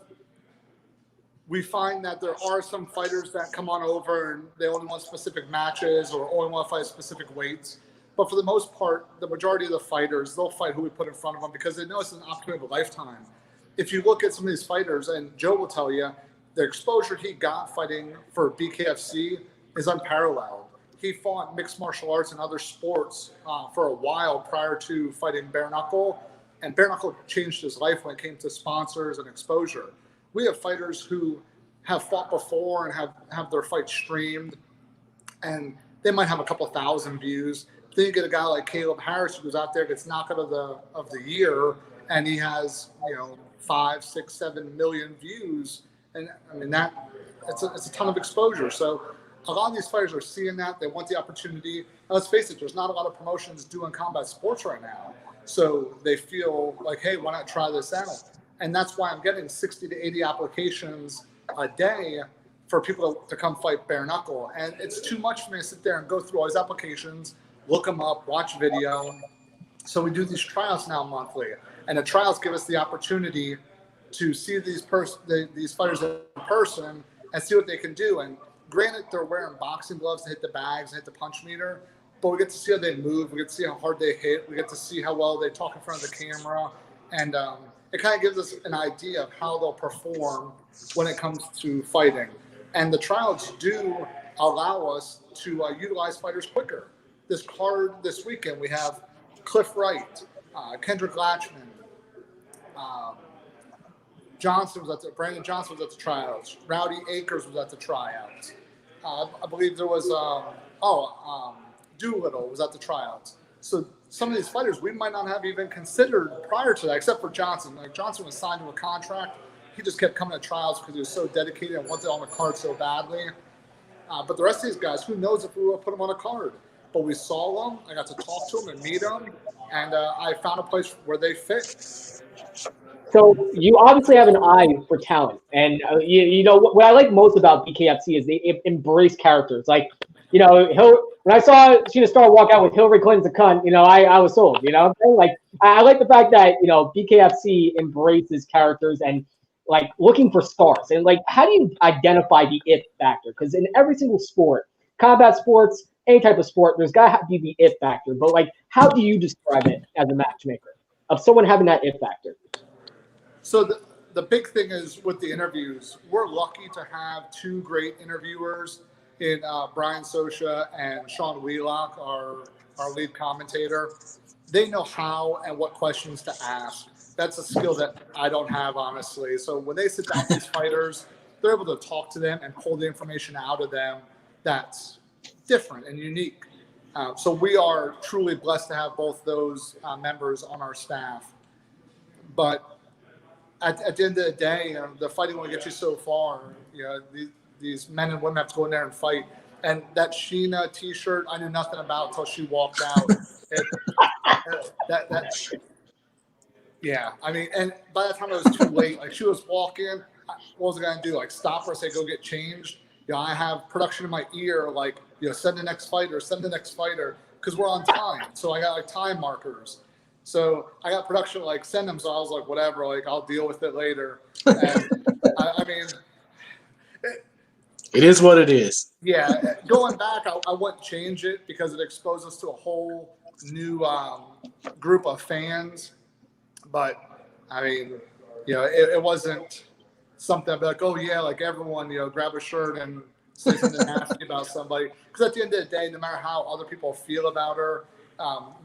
We find that there are some fighters that come on over and they only want specific matches or only want to fight specific weights. But for the most part, the majority of the fighters, they'll fight who we put in front of them because they know it's an opportunity of a lifetime. If you look at some of these fighters, and Joe will tell you, the exposure he got fighting for BKFC is unparalleled. He fought mixed martial arts and other sports for a while prior to fighting bare knuckle, and bare knuckle changed his life when it came to sponsors and exposure. We have fighters who have fought before and have their fights streamed, and they might have a couple thousand views. Then you get a guy like Caleb Harris who goes out there, gets knockout of the year, and he has, you know, 5, 6, 7 million views, and I mean it's a ton of exposure. So a lot of these fighters are seeing that. They want the opportunity. And let's face it, there's not a lot of promotions doing combat sports right now, so they feel like, hey, why not try this out? And that's why I'm getting 60 to 80 applications a day for people to come fight bare knuckle. And it's too much for me to sit there and go through all these applications, look them up, watch video. So we do these tryouts now monthly. And the trials give us the opportunity to see these fighters in person and see what they can do. And granted, they're wearing boxing gloves to hit the bags and hit the punch meter, but we get to see how they move. We get to see how hard they hit. We get to see how well they talk in front of the camera. And it kind of gives us an idea of how they'll perform when it comes to fighting. And the trials do allow us to utilize fighters quicker. This card this weekend, we have Cliff Wright, Kendrick Latchman, Brandon Johnson was at the tryouts. Rowdy Akers was at the tryouts. I believe there was Doolittle was at the tryouts. So some of these fighters we might not have even considered prior to that, except for Johnson. Like, Johnson was signed to a contract. He just kept coming to trials because he was so dedicated and wanted on the card so badly. But the rest of these guys, who knows if we will put them on a card? But we saw them. I got to talk to them and meet them, and I found a place where they fit. So you obviously have an eye for talent, and you know what I like most about BKFC is they embrace characters. Like, you know, when I saw Sheena Star walk out with Hillary Clinton's a cunt, you know, I was sold. You know what I'm saying? Like, I like the fact that, you know, BKFC embraces characters and like looking for stars. And like, how do you identify the it factor? Because in every single sport, combat sports, any type of sport, there's got to be the it factor. But like, how do you describe it as a matchmaker of someone having that it factor? So the big thing is with the interviews, we're lucky to have two great interviewers in Brian Sosha and Sean Wheelock, our lead commentator. They know how and what questions to ask. that's a skill that I don't have, honestly. So when they sit down with these fighters, they're able to talk to them and pull the information out of them that's different and unique. So we are truly blessed to have both those members on our staff. But at the end of the day, the fighting will get you so far. These men and women have to go in there and fight. And that Sheena T-shirt, I knew nothing about until she walked out. Yeah, I mean, and by the time it was too late, like she was walking, what was I gonna do? Like stop her, say go get changed? I have production in my ear, like send the next fighter, because we're on time. So I got like time markers. So I got production like send them. So I was like, whatever, like I'll deal with it later. And I mean, it is what it is. Yeah, going back, I wouldn't change it because it exposed us to a whole new group of fans. But I mean, it wasn't something I'd be like, oh yeah, like everyone, grab a shirt and say something nasty about somebody. Because at the end of the day, no matter how other people feel about her,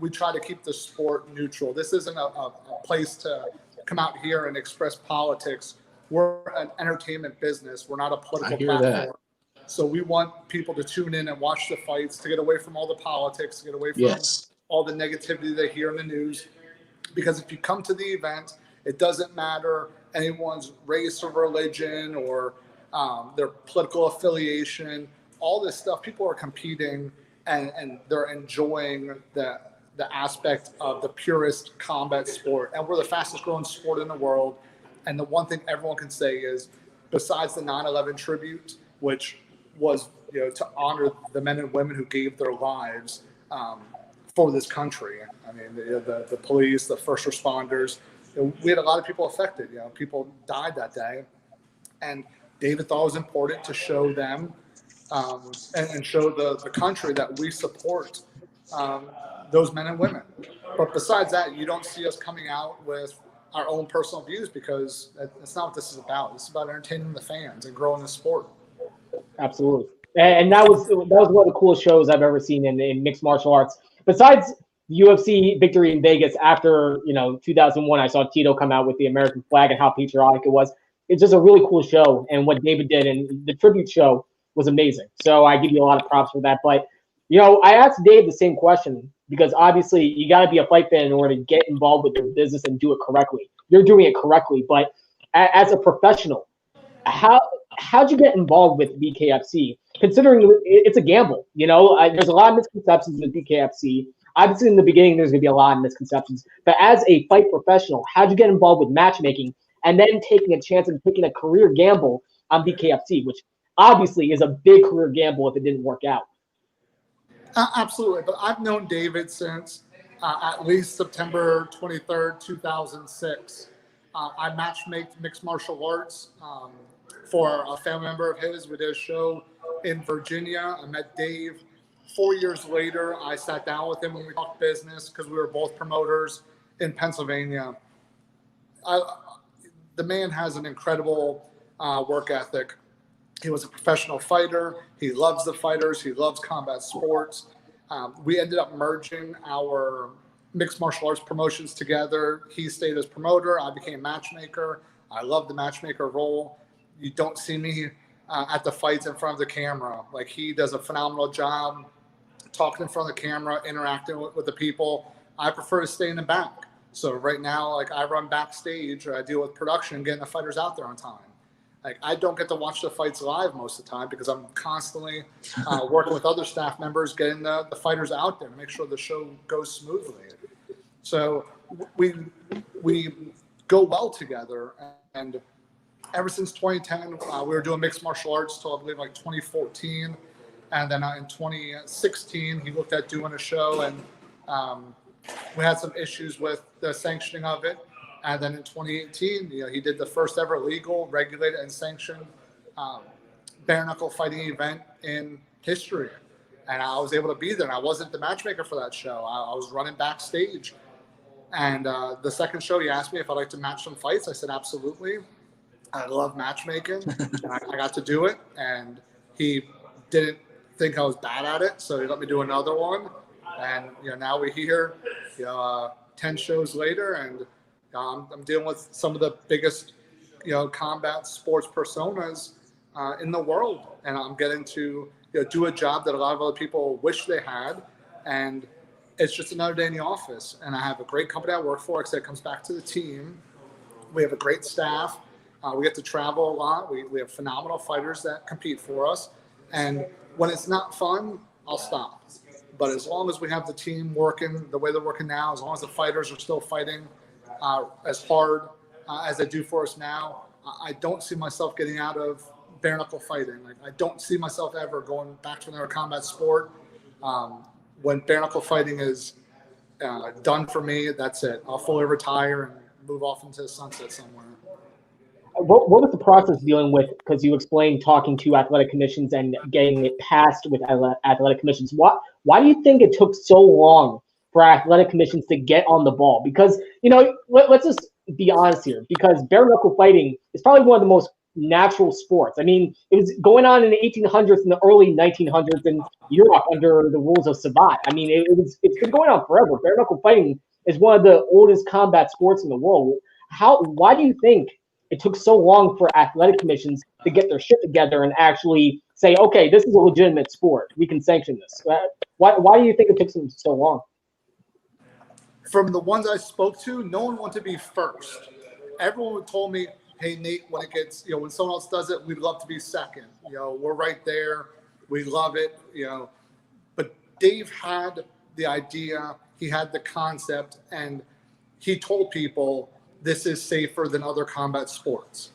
we try to keep the sport neutral. This isn't a place to come out here and express politics. We're an entertainment business. We're not a political platform. That. So we want people to tune in and watch the fights, to get away from all the politics, to get away from all the negativity they hear in the news. Because if you come to the event, it doesn't matter anyone's race or religion or their political affiliation. All this stuff, people are competing and they're enjoying the aspect of the purest combat sport. And we're the fastest growing sport in the world. And the one thing everyone can say is, besides the 9/11 tribute, which was to honor the men and women who gave their lives for this country. I mean, the police, the first responders. We had a lot of people affected. People died that day, and David thought it was important to show them and show the country that we support those men and women. But besides that, you don't see us coming out with our own personal views, because that's not what this is about. It's about entertaining the fans and growing the sport. Absolutely. And that was one of the coolest shows I've ever seen in mixed martial arts. Besides UFC victory in Vegas after 2001, I saw Tito come out with the American flag and how patriotic it was. It's just a really cool show, and what David did and the tribute show was amazing. So I give you a lot of props for that. But I asked Dave the same question, because obviously you got to be a fight fan in order to get involved with their business and do it correctly. You're doing it correctly, but as a professional, how'd you get involved with BKFC? Considering it's a gamble, there's a lot of misconceptions with BKFC. Obviously, in the beginning, there's going to be a lot of misconceptions. But as a fight professional, how'd you get involved with matchmaking and then taking a chance and taking a career gamble on BKFC, which obviously is a big career gamble if it didn't work out? Absolutely. But I've known David since at least September 23rd, 2006. I matchmaked mixed martial arts for a family member of his. We did a show in Virginia. I met Dave. 4 years later, I sat down with him and we talked business, because we were both promoters in Pennsylvania. The man has an incredible work ethic. He was a professional fighter. He loves the fighters. He loves combat sports. We ended up merging our mixed martial arts promotions together. He stayed as promoter. I became matchmaker. I love the matchmaker role. You don't see me at the fights in front of the camera. Like, he does a phenomenal job talking in front of the camera, interacting with the people. I prefer to stay in the back. So right now, like, I run backstage, or I deal with production, getting the fighters out there on time. Like, I don't get to watch the fights live most of the time, because I'm constantly working with other staff members, getting the fighters out there to make sure the show goes smoothly. So we go well together. And ever since 2010, we were doing mixed martial arts till I believe like 2014. And then in 2016, he looked at doing a show, and we had some issues with the sanctioning of it. And then in 2018, he did the first ever legal, regulated, and sanctioned bare knuckle fighting event in history. And I was able to be there. And I wasn't the matchmaker for that show. I was running backstage. And the second show, he asked me if I'd like to match some fights. I said, absolutely. I love matchmaking. And I got to do it. And he didn't think I was bad at it, so he let me do another one. And now we're here, 10 shows later, and I'm dealing with some of the biggest, combat sports personas in the world, and I'm getting to do a job that a lot of other people wish they had, and it's just another day in the office. And I have a great company I work for. Like I said, it comes back to the team. We have a great staff. We get to travel a lot. We have phenomenal fighters that compete for us. And when it's not fun, I'll stop. But as long as we have the team working the way they're working now, as long as the fighters are still fighting as hard as they do for us now, I don't see myself getting out of bare knuckle fighting. Like, I don't see myself ever going back to another combat sport. When bare knuckle fighting is done for me, that's it. I'll fully retire and move off into the sunset somewhere. What was the process dealing with, because you explained talking to athletic commissions and getting it passed with athletic commissions? Why do you think it took so long for athletic commissions to get on the ball? Because, let's just be honest here, because bare knuckle fighting is probably one of the most natural sports. I mean, it was going on in the 1800s and the early 1900s in Europe under the rules of Savate. I mean, it's been going on forever. Bare knuckle fighting is one of the oldest combat sports in the world. Why do you think it took so long for athletic commissions to get their shit together and actually say, okay, this is a legitimate sport, we can sanction this? Why do you think it took them so long? From the ones I spoke to, no one wanted to be first. Everyone told me, hey, Nate, when it gets, when someone else does it, we'd love to be second. We're right there. We love it, But Dave had the idea, he had the concept, and he told people this is safer than other combat sports.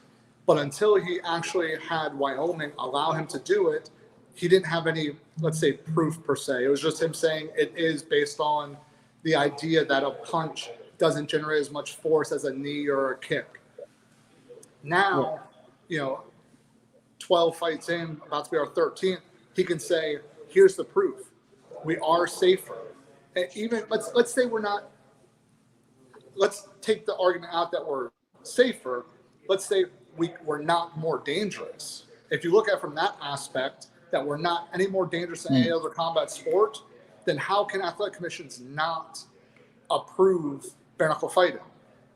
But until he actually had Wyoming allow him to do it, he didn't have any, let's say, proof per se. It was just him saying it is based on the idea that a punch doesn't generate as much force as a knee or a kick. Now, 12 fights in, about to be our 13th, he can say, here's the proof. We are safer. And even, let's say we're not, let's take the argument out that we're safer. Let's say we're not more dangerous. If you look at it from that aspect, that we're not any more dangerous than any other combat sport, then how can athletic commissions not approve bare knuckle fighting?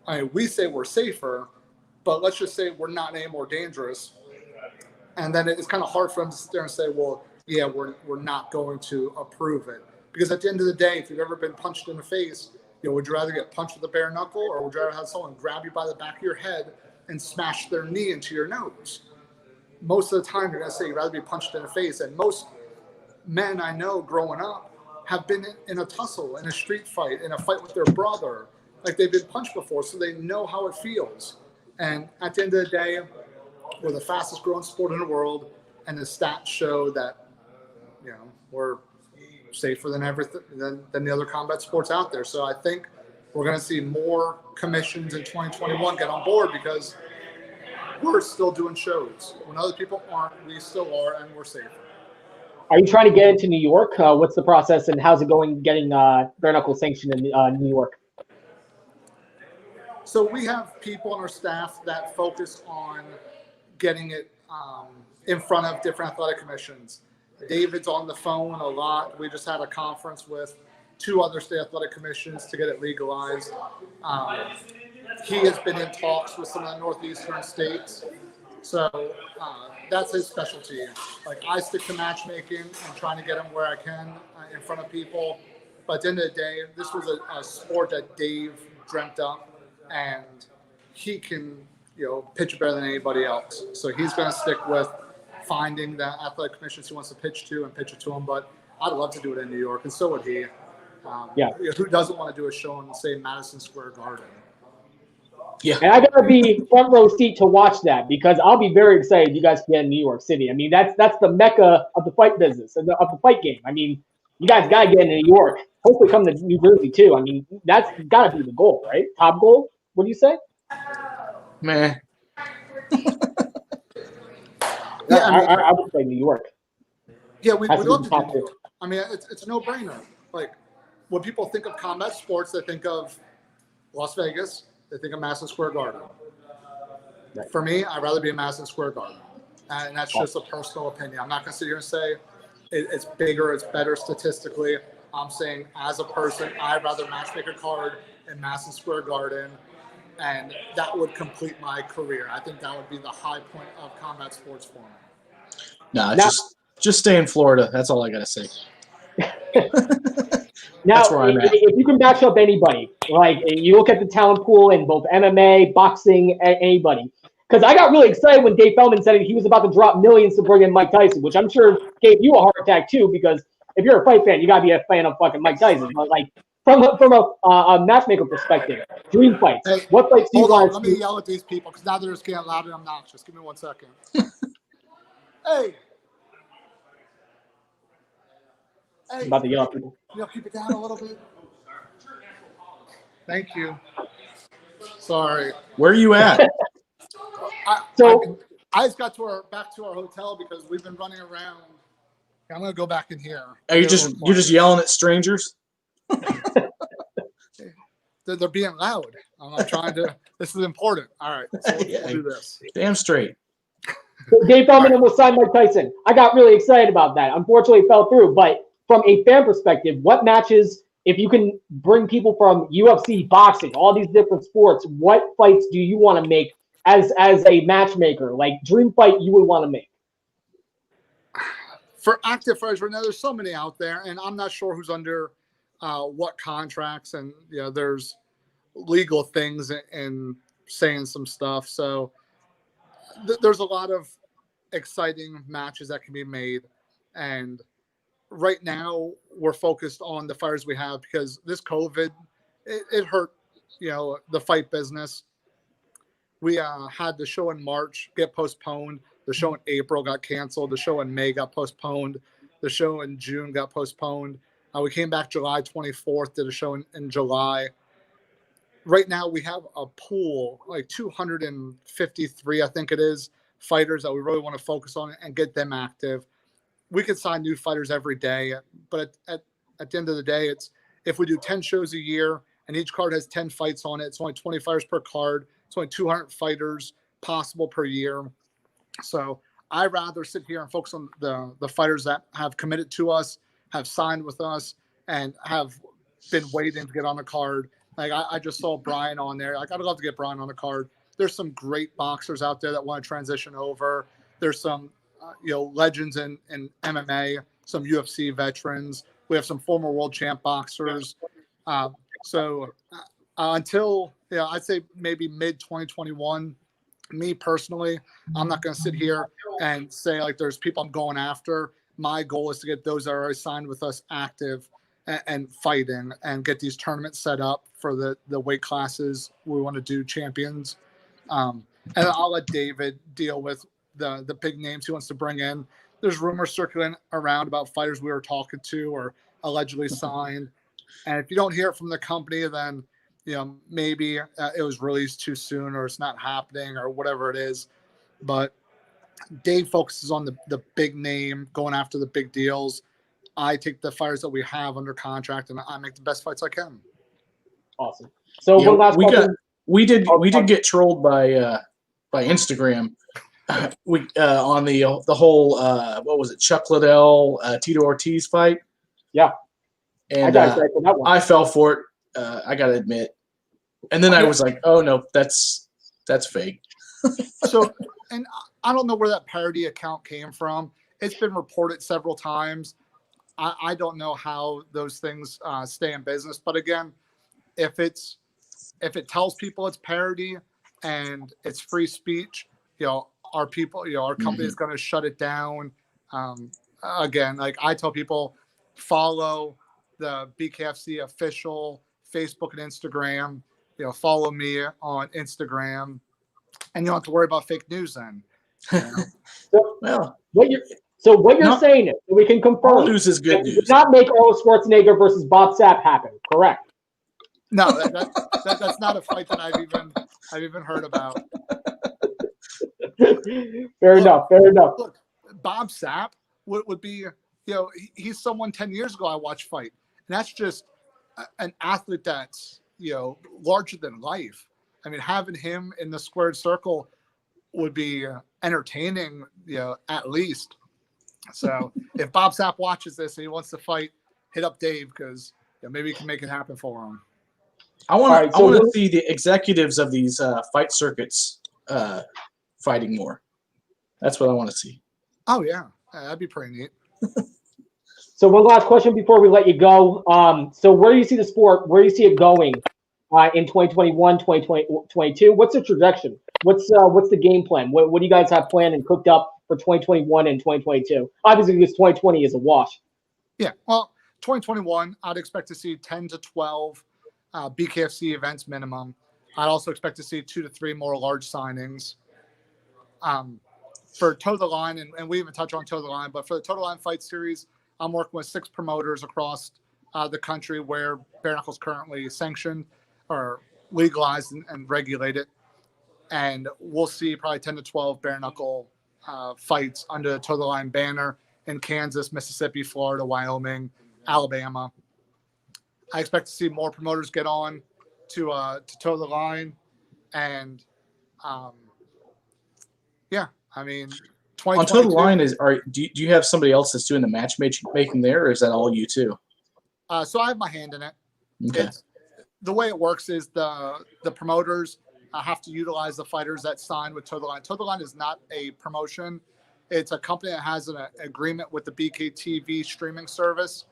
I mean, we say we're safer, but let's just say we're not any more dangerous. And then it's kind of hard for them to sit there and say, well, yeah, we're not going to approve it. Because at the end of the day, if you've ever been punched in the face, would you rather get punched with a bare knuckle, or would you rather have someone grab you by the back of your head and smash their knee into your nose? Most of the time, you're going to say you'd rather be punched in the face. And most men I know growing up have been in a tussle, in a street fight, in a fight with their brother. Like, they've been punched before, so they know how it feels. And at the end of the day, we're the fastest growing sport in the world, and the stats show that, we're safer than everything than the other combat sports out there. So I think we're going to see more commissions in 2021 get on board, because we're still doing shows. When other people aren't, we still are, and we're safer. Are you trying to get into New York? What's the process, and how's it going getting bare knuckle sanctioned in New York? So we have people on our staff that focus on getting it in front of different athletic commissions. David's on the phone a lot. We just had a conference with 2 other state athletic commissions to get it legalized. He has been in talks with some of the northeastern states. So that's his specialty. Like, I stick to matchmaking and trying to get him where I can in front of people. But at the end of the day, this was a sport that Dave dreamt up, and he can, pitch it better than anybody else. So he's going to stick with finding the athletic commissions he wants to pitch to and pitch it to him. But I'd love to do it in New York, and so would he. Who doesn't want to do a show in, say, Madison Square Garden? Yeah. And I gotta be front row seat to watch that, because I'll be very excited you guys can get in New York City. I mean, that's the mecca of the fight business and of the fight game. I mean, you guys gotta get into New York. Hopefully come to New Jersey too. I mean, that's gotta be the goal, right? Top goal? What do you say? Man. I would say New York. Yeah, we'd love to do New York. I mean, it's a no-brainer. Like, when people think of combat sports, they think of Las Vegas. They think of Madison Square Garden. Right. For me, I'd rather be in Madison Square Garden. And that's just a personal opinion. I'm not going to sit here and say it's bigger, it's better statistically. I'm saying, as a person, I'd rather matchmake a card in Madison Square Garden. and that would complete my career. I think that would be the high point of combat sports for me. Nah, just stay in Florida. That's all I gotta say. Now, That's where I'm at. if you can match up anybody, like you look at the talent pool in both MMA, boxing, anybody. Because I got really excited when Dave Feldman said he was about to drop millions to bring in Mike Tyson, which I'm sure gave you a heart attack too. Because if you're a fight fan, you gotta be a fan of fucking Mike Tyson. But like from a matchmaker perspective, dream fights. Hey, What fights do you hold on, want let to me see? yell at these people because now they're just getting loud and obnoxious. Give me 1 second. Hey. I'm Hey, about to yell at people. keep it down a little bit. Thank you. Sorry. Where are you at? I just got back to our hotel because we've been running around. I'm gonna go back in here. Are you're just yelling at strangers? They're being loud. I'm trying to. This is important. All right, so we'll do this. Damn straight. Dave Feldman will sign Mike Tyson. I got really excited about that. Unfortunately, it fell through. But from a fan perspective, what matches, if you can bring people from UFC, boxing, all these different sports, what fights do you want to make as a matchmaker? Like dream fight you would want to make? For active fighters right now, there's so many out there, and I'm not sure who's under what contracts, and there's legal things and saying some stuff. So there's a lot of exciting matches that can be made, and right now we're focused on the fighters we have because this COVID, it hurt, the fight business. We had the show in March get postponed. The show in April got canceled. The show in May got postponed. The show in June got postponed. We came back July 24th, did a show in July. Right now we have a pool, like 253, I think it is, fighters that we really want to focus on and get them active. We could sign new fighters every day, but at the end of the day, it's if we do 10 shows a year and each card has 10 fights on it, it's only 20 fighters per card. It's only 200 fighters possible per year. So I'd rather sit here and focus on the fighters that have committed to us, have signed with us, and have been waiting to get on the card. Like I just saw Brian on there. Like I'd love to get Brian on the card. There's some great boxers out there that want to transition over. There's some legends in MMA, some UFC veterans. We have some former world champ boxers. So until I'd say maybe mid 2021. Me personally, I'm not going to sit here and say like there's people I'm going after. My goal is to get those that are already signed with us active and fighting and get these tournaments set up for the weight classes we want to do, champions. And I'll let David deal with the big names he wants to bring in. There's rumors circulating around about fighters we were talking to or allegedly signed. And if you don't hear it from the company, then maybe it was released too soon or it's not happening or whatever it is. But Dave focuses on the big name, going after the big deals. I take the fighters that we have under contract and I make the best fights I can. Awesome. So one last question. We did get trolled by Instagram. We on the whole what was it, Chuck Liddell, Tito Ortiz fight. Yeah. And I fell for it. I gotta admit. And then I was like, oh no, that's fake. So, and I don't know where that parody account came from. It's been reported several times. I don't know how those things stay in business. But again, if it tells people it's parody and it's free speech, our people, our company is going to shut it down. Again, like I tell people, follow the BKFC official Facebook and Instagram. Follow me on Instagram, and you don't have to worry about fake news then. Well, what you're saying is we can confirm all news is good news. Did not make Arnold Schwarzenegger versus Bob Sapp happen, correct? No, that's not a fight that I've even heard about. Fair enough. Look, Bob Sapp would be, he's someone 10 years ago I watched fight, and that's just an athlete that's larger than life. I mean, having him in the squared circle would be entertaining, at least. So if Bob Sapp watches this and he wants to fight, hit up Dave because maybe he can make it happen for him. I want All right, to. so I want to we'll- see the executives of these fight circuits fighting more. That's what I want to see. Oh yeah, that'd be pretty neat. So one last question before we let you go. So where do you see the sport? Where do you see it going in 2021, 2022? What's the trajectory? What's the game plan? What do you guys have planned and cooked up for 2021 and 2022? Obviously, because 2020 is a wash. Yeah, well, 2021, I'd expect to see 10 to 12 BKFC events minimum. I'd also expect to see 2 to 3 more large signings. For Toe the Line, and we even touch on Toe the Line, but for the Toe the Line Fight Series, I'm working with 6 promoters across the country where bare knuckles currently sanctioned or legalized and regulated. And we'll see probably 10 to 12 bare knuckle fights under the Toe the Line banner in Kansas, Mississippi, Florida, Wyoming, Alabama. I expect to see more promoters get on to Toe the Line. And yeah, I mean, On Toe the Line, do you have somebody else that's doing the matchmaking there, or is that all you too? So I have my hand in it. Okay. The way it works is the promoters have to utilize the fighters that sign with Toe the Line. Toe the Line is not a promotion. It's a company that has an agreement with the BKTV streaming service.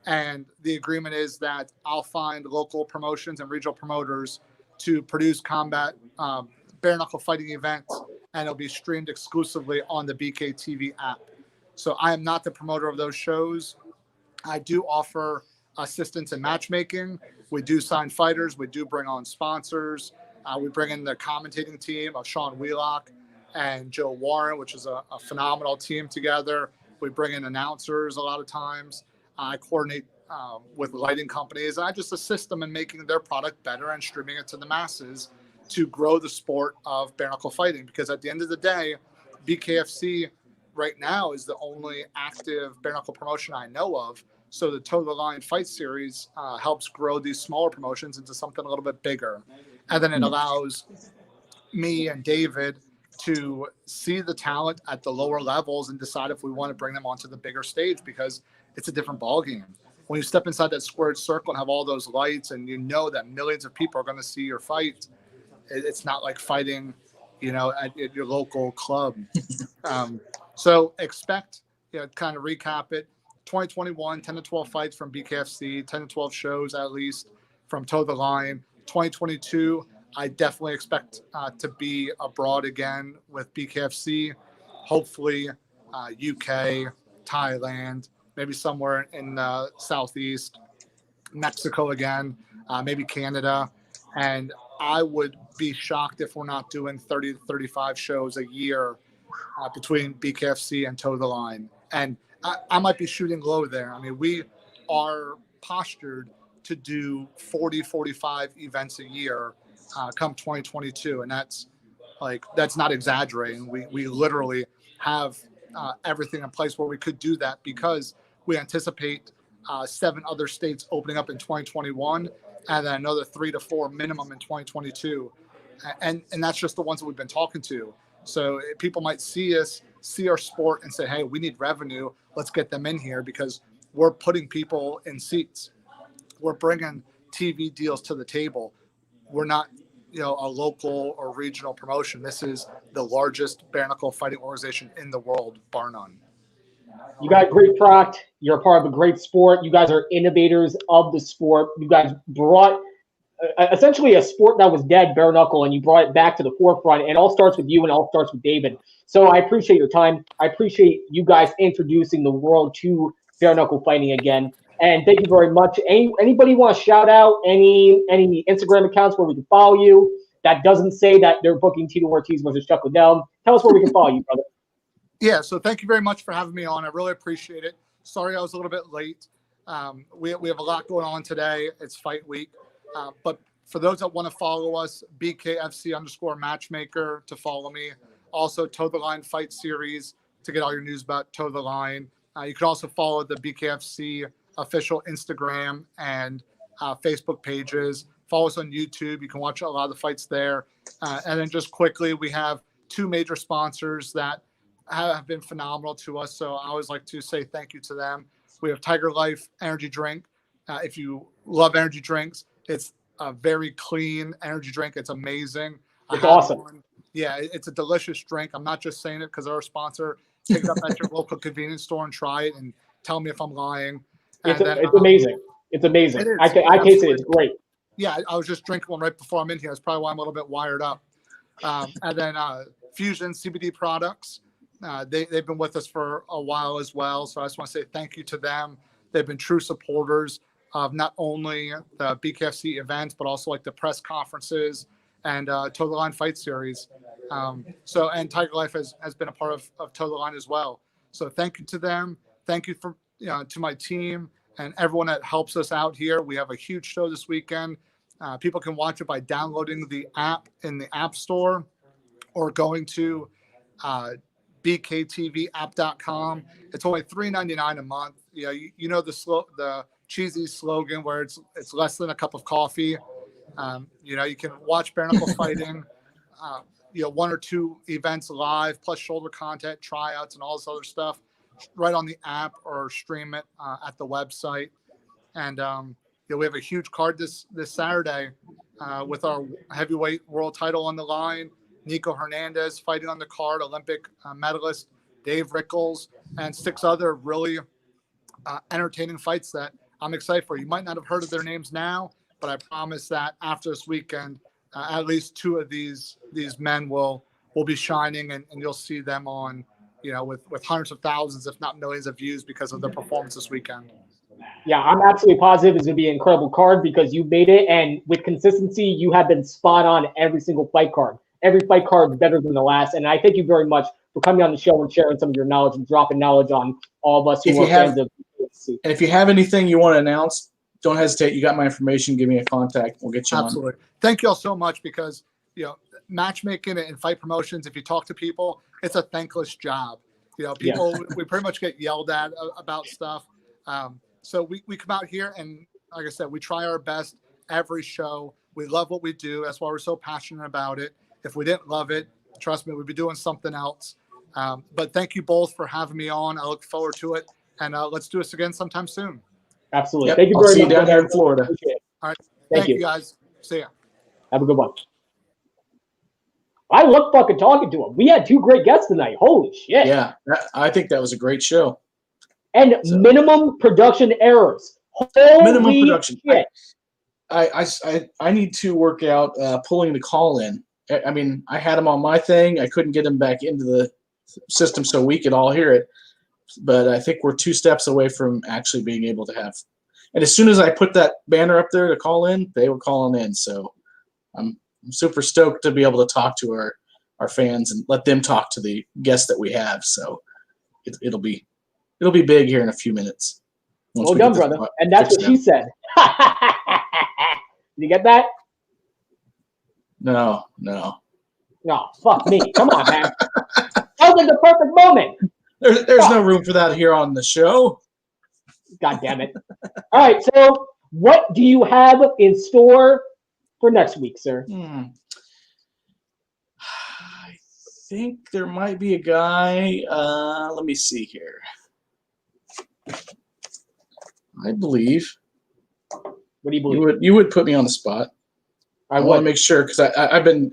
And the agreement is that I'll find local promotions and regional promoters to produce combat bare knuckle fighting events, and it'll be streamed exclusively on the BKTV app. So I am not the promoter of those shows. I do offer assistance in matchmaking. We do sign fighters. We do bring on sponsors. We bring in the commentating team of Sean Wheelock and Joe Warren, which is a phenomenal team together. We bring in announcers a lot of times. I coordinate with lighting companies, and I just assist them in making their product better and streaming it to the masses to grow the sport of bare knuckle fighting. Because at the end of the day, BKFC right now is the only active bare knuckle promotion I know of. So the Toe the Line Fight Series helps grow these smaller promotions into something a little bit bigger. And then it allows me and David to see the talent at the lower levels and decide if we want to bring them onto the bigger stage, because it's a different ballgame. When you step inside that squared circle and have all those lights and you know that millions of people are going to see your fight, it's not like fighting, at your local club. So expect, kind of recap it, 2021, 10 to 12 fights from BKFC, 10 to 12 shows at least from Toe the Line. 2022, I definitely expect to be abroad again with BKFC, hopefully UK, Thailand, maybe somewhere in the Southeast, Mexico again, maybe Canada. And I would be shocked if we're not doing 30 to 35 shows a year between BKFC and Toe the Line. And I might be shooting low there. I mean, we are postured to do 40, 45 events a year come 2022. And that's not exaggerating. We literally have everything in place where we could do that, because we anticipate 7 other states opening up in 2021 and then another 3 to 4 minimum in 2022. And that's just the ones that we've been talking to. So people might see our sport and say, hey, we need revenue. Let's get them in here, because we're putting people in seats. We're bringing TV deals to the table. We're not, a local or regional promotion. This is the largest bare knuckle fighting organization in the world, bar none. You got a great product. You're a part of a great sport. You guys are innovators of the sport. You guys brought essentially a sport that was dead, bare knuckle, and you brought it back to the forefront. It all starts with you, and it all starts with David. So I appreciate your time. I appreciate you guys introducing the world to bare knuckle fighting again. And thank you very much. Anybody want to shout out any Instagram accounts where we can follow you that doesn't say that they're booking Tito Ortiz versus Chuck Liddell? Tell us where we can follow you, brother. Yeah, so thank you very much for having me on. I really appreciate it. Sorry I was a little bit late. We have a lot going on today. It's fight week. But for those that want to follow us, BKFC_matchmaker to follow me. Also, Toe the Line Fight Series to get all your news about Toe the Line. You can also follow the BKFC official Instagram and Facebook pages. Follow us on YouTube. You can watch a lot of the fights there. And then just quickly, we have 2 major sponsors that have been phenomenal to us. So I always like to say thank you to them. We have Tiger Life Energy Drink. If you love energy drinks, it's a very clean energy drink. It's amazing. It's awesome. One. Yeah, it's a delicious drink. I'm not just saying it because they're a sponsor. Pick it up at your local convenience store and try it and tell me if I'm lying. It's amazing. It's amazing. I taste it. It's great. Yeah, I was just drinking one right before I'm in here. That's probably why I'm a little bit wired up. And then Fusion CBD products. They've been with us for a while as well. So I just want to say thank you to them. They've been true supporters of not only the BKFC events, but also like the press conferences and Total Line Fight Series. And Tiger Life has been a part of Total Line as well. So thank you to them. Thank you to my team and everyone that helps us out here. We have a huge show this weekend. People can watch it by downloading the app in the App Store or going to bkTVapp.com. It's only $3.99 a month. You know the cheesy slogan where it's less than a cup of coffee. You can watch bare knuckle fighting, 1 or 2 events live, plus shoulder content, tryouts, and all this other stuff right on the app or stream it at the website. And we have a huge card this Saturday with our heavyweight world title on the line. Nico Hernandez fighting on the card, Olympic medalist Dave Rickles, and 6 other really entertaining fights that I'm excited for. You might not have heard of their names now, but I promise that after this weekend, at least 2 of these men will be shining, and you'll see them on, with hundreds of thousands, if not millions of views because of their performance this weekend. Yeah, I'm absolutely positive it's going to be an incredible card because you made it, and with consistency, you have been spot on every single fight card. Every fight card is better than the last, and I thank you very much for coming on the show and sharing some of your knowledge and dropping knowledge on all of us who are fans of BKFC. And if you have anything you want to announce, don't hesitate. You got my information. Give me a contact. We'll get you Absolutely. on. Thank you all so much because, matchmaking and fight promotions, if you talk to people, it's a thankless job. People, we pretty much get yelled at about stuff. So we come out here and, like I said, we try our best every show. We love what we do. That's why we're so passionate about it. If we didn't love it, trust me, we'd be doing something else. But thank you both for having me on. I look forward to it. And let's do this again sometime soon. Absolutely. Yep. Thank you I'll very see much. you down here in Florida. All right. Thank you, guys. See ya. Have a good one. I love fucking talking to him. We had 2 great guests tonight. Holy shit. Yeah, I think that was a great show. And minimum production errors. Holy Minimum production. Shit. I need to work out pulling the call in. I mean, I had him on my thing. I couldn't get him back into the system so we could all hear it. But I think we're 2 steps away from actually being able to have. And as soon as I put that banner up there to call in, they were calling in. So I'm super stoked to be able to talk to our fans and let them talk to the guests that we have. So it'll be big here in a few minutes. Well done, brother. And that's what she said. Did you get that? No. No, fuck me. Come on, man. That was like the perfect moment. There's no room for that here on the show. God damn it. All right, so what do you have in store for next week, sir? I think there might be a guy. Let me see here. I believe. What do you believe? You would put me on the spot. I want to make sure because I've been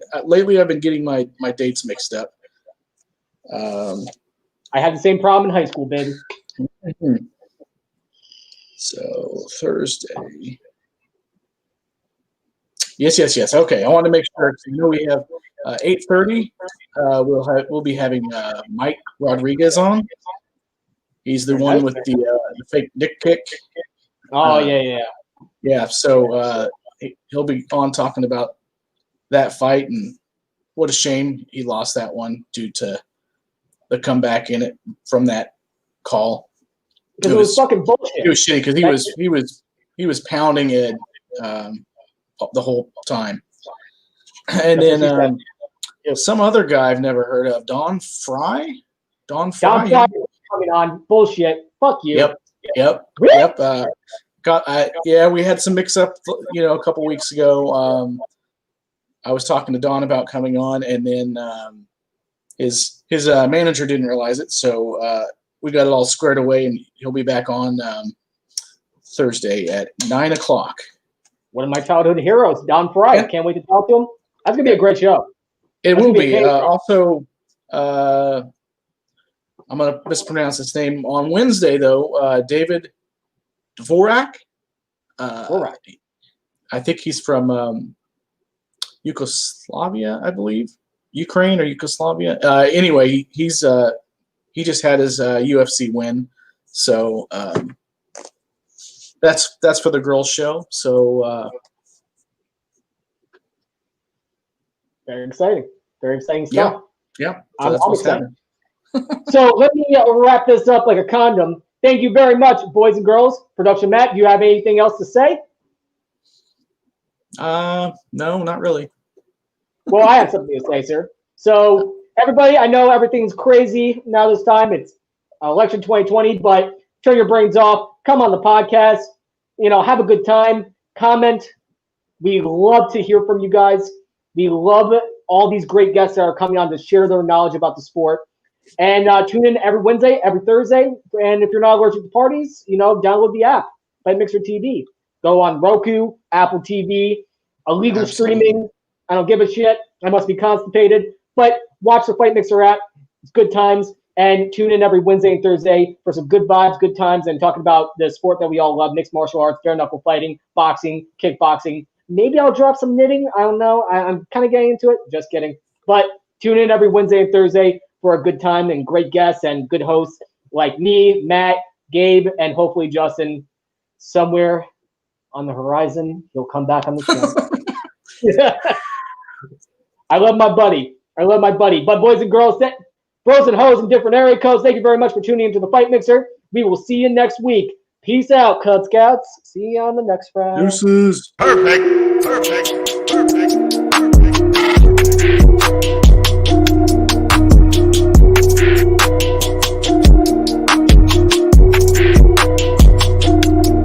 getting my dates mixed up. I had the same problem in high school, baby. So Thursday. Yes. Okay, I want to make sure. We have 8:30. We'll be having Mike Rodriguez on. He's the one with the fake dick pic. Oh yeah. Yeah. So he'll be on talking about that fight and what a shame he lost that one due to the comeback in it from that call. Because it was fucking bullshit. It was shitty because he was pounding it the whole time. And then some other guy I've never heard of, Don Fry. Don Fry coming on. Bullshit. Fuck you. Yep. Really? Yep. We had some mix up, a couple weeks ago. I was talking to Don about coming on, and then his manager didn't realize it, so we got it all squared away, and he'll be back on Thursday at 9:00. one of my childhood heroes, Don Fry. Yeah. Can't wait to talk to him. That's going to be a great show. It will be. amazing. Also, I'm going to mispronounce his name on Wednesday, though. David Dvorak. Dvorak. I think he's from Yugoslavia, I believe. Ukraine or Yugoslavia. Anyway, he just had his UFC win. So that's for the girls' show. So Very exciting. Very exciting stuff. yeah. So I'm that's what's excited. happening. So let me wrap this up like a condom. Thank you very much, boys and girls. Production Matt, do you have anything else to say? No, not really. Well, I have something to say, sir. So everybody, I know everything's crazy now this time. It's election 2020, but turn your brains off. Come on the podcast. Have a good time. Comment. We love to hear from you guys. We love all these great guests that are coming on to share their knowledge about the sport. And tune in every Wednesday, every Thursday. And if you're not allergic to parties, download the app, Fight Mixer TV. Go on Roku, Apple TV, illegal Absolutely. streaming. I don't give a shit. I must be constipated. But watch the Fight Mixer app. It's good times. And tune in every Wednesday and Thursday for some good vibes, good times, and talking about the sport that we all love, mixed martial arts, bare knuckle fighting, boxing, kickboxing. Maybe I'll drop some knitting. I don't know. I'm kind of getting into it. Just kidding. But tune in every Wednesday and Thursday for a good time and great guests and good hosts like me, Matt, Gabe, and hopefully Justin somewhere on the horizon. He'll come back on the show. I love my buddy. But boys and girls, bros and hoes in different area codes, thank you very much for tuning into the Fight Mixer. We will see you next week. Peace out, Cub Scouts. See you on the next round. Deuces. Perfect.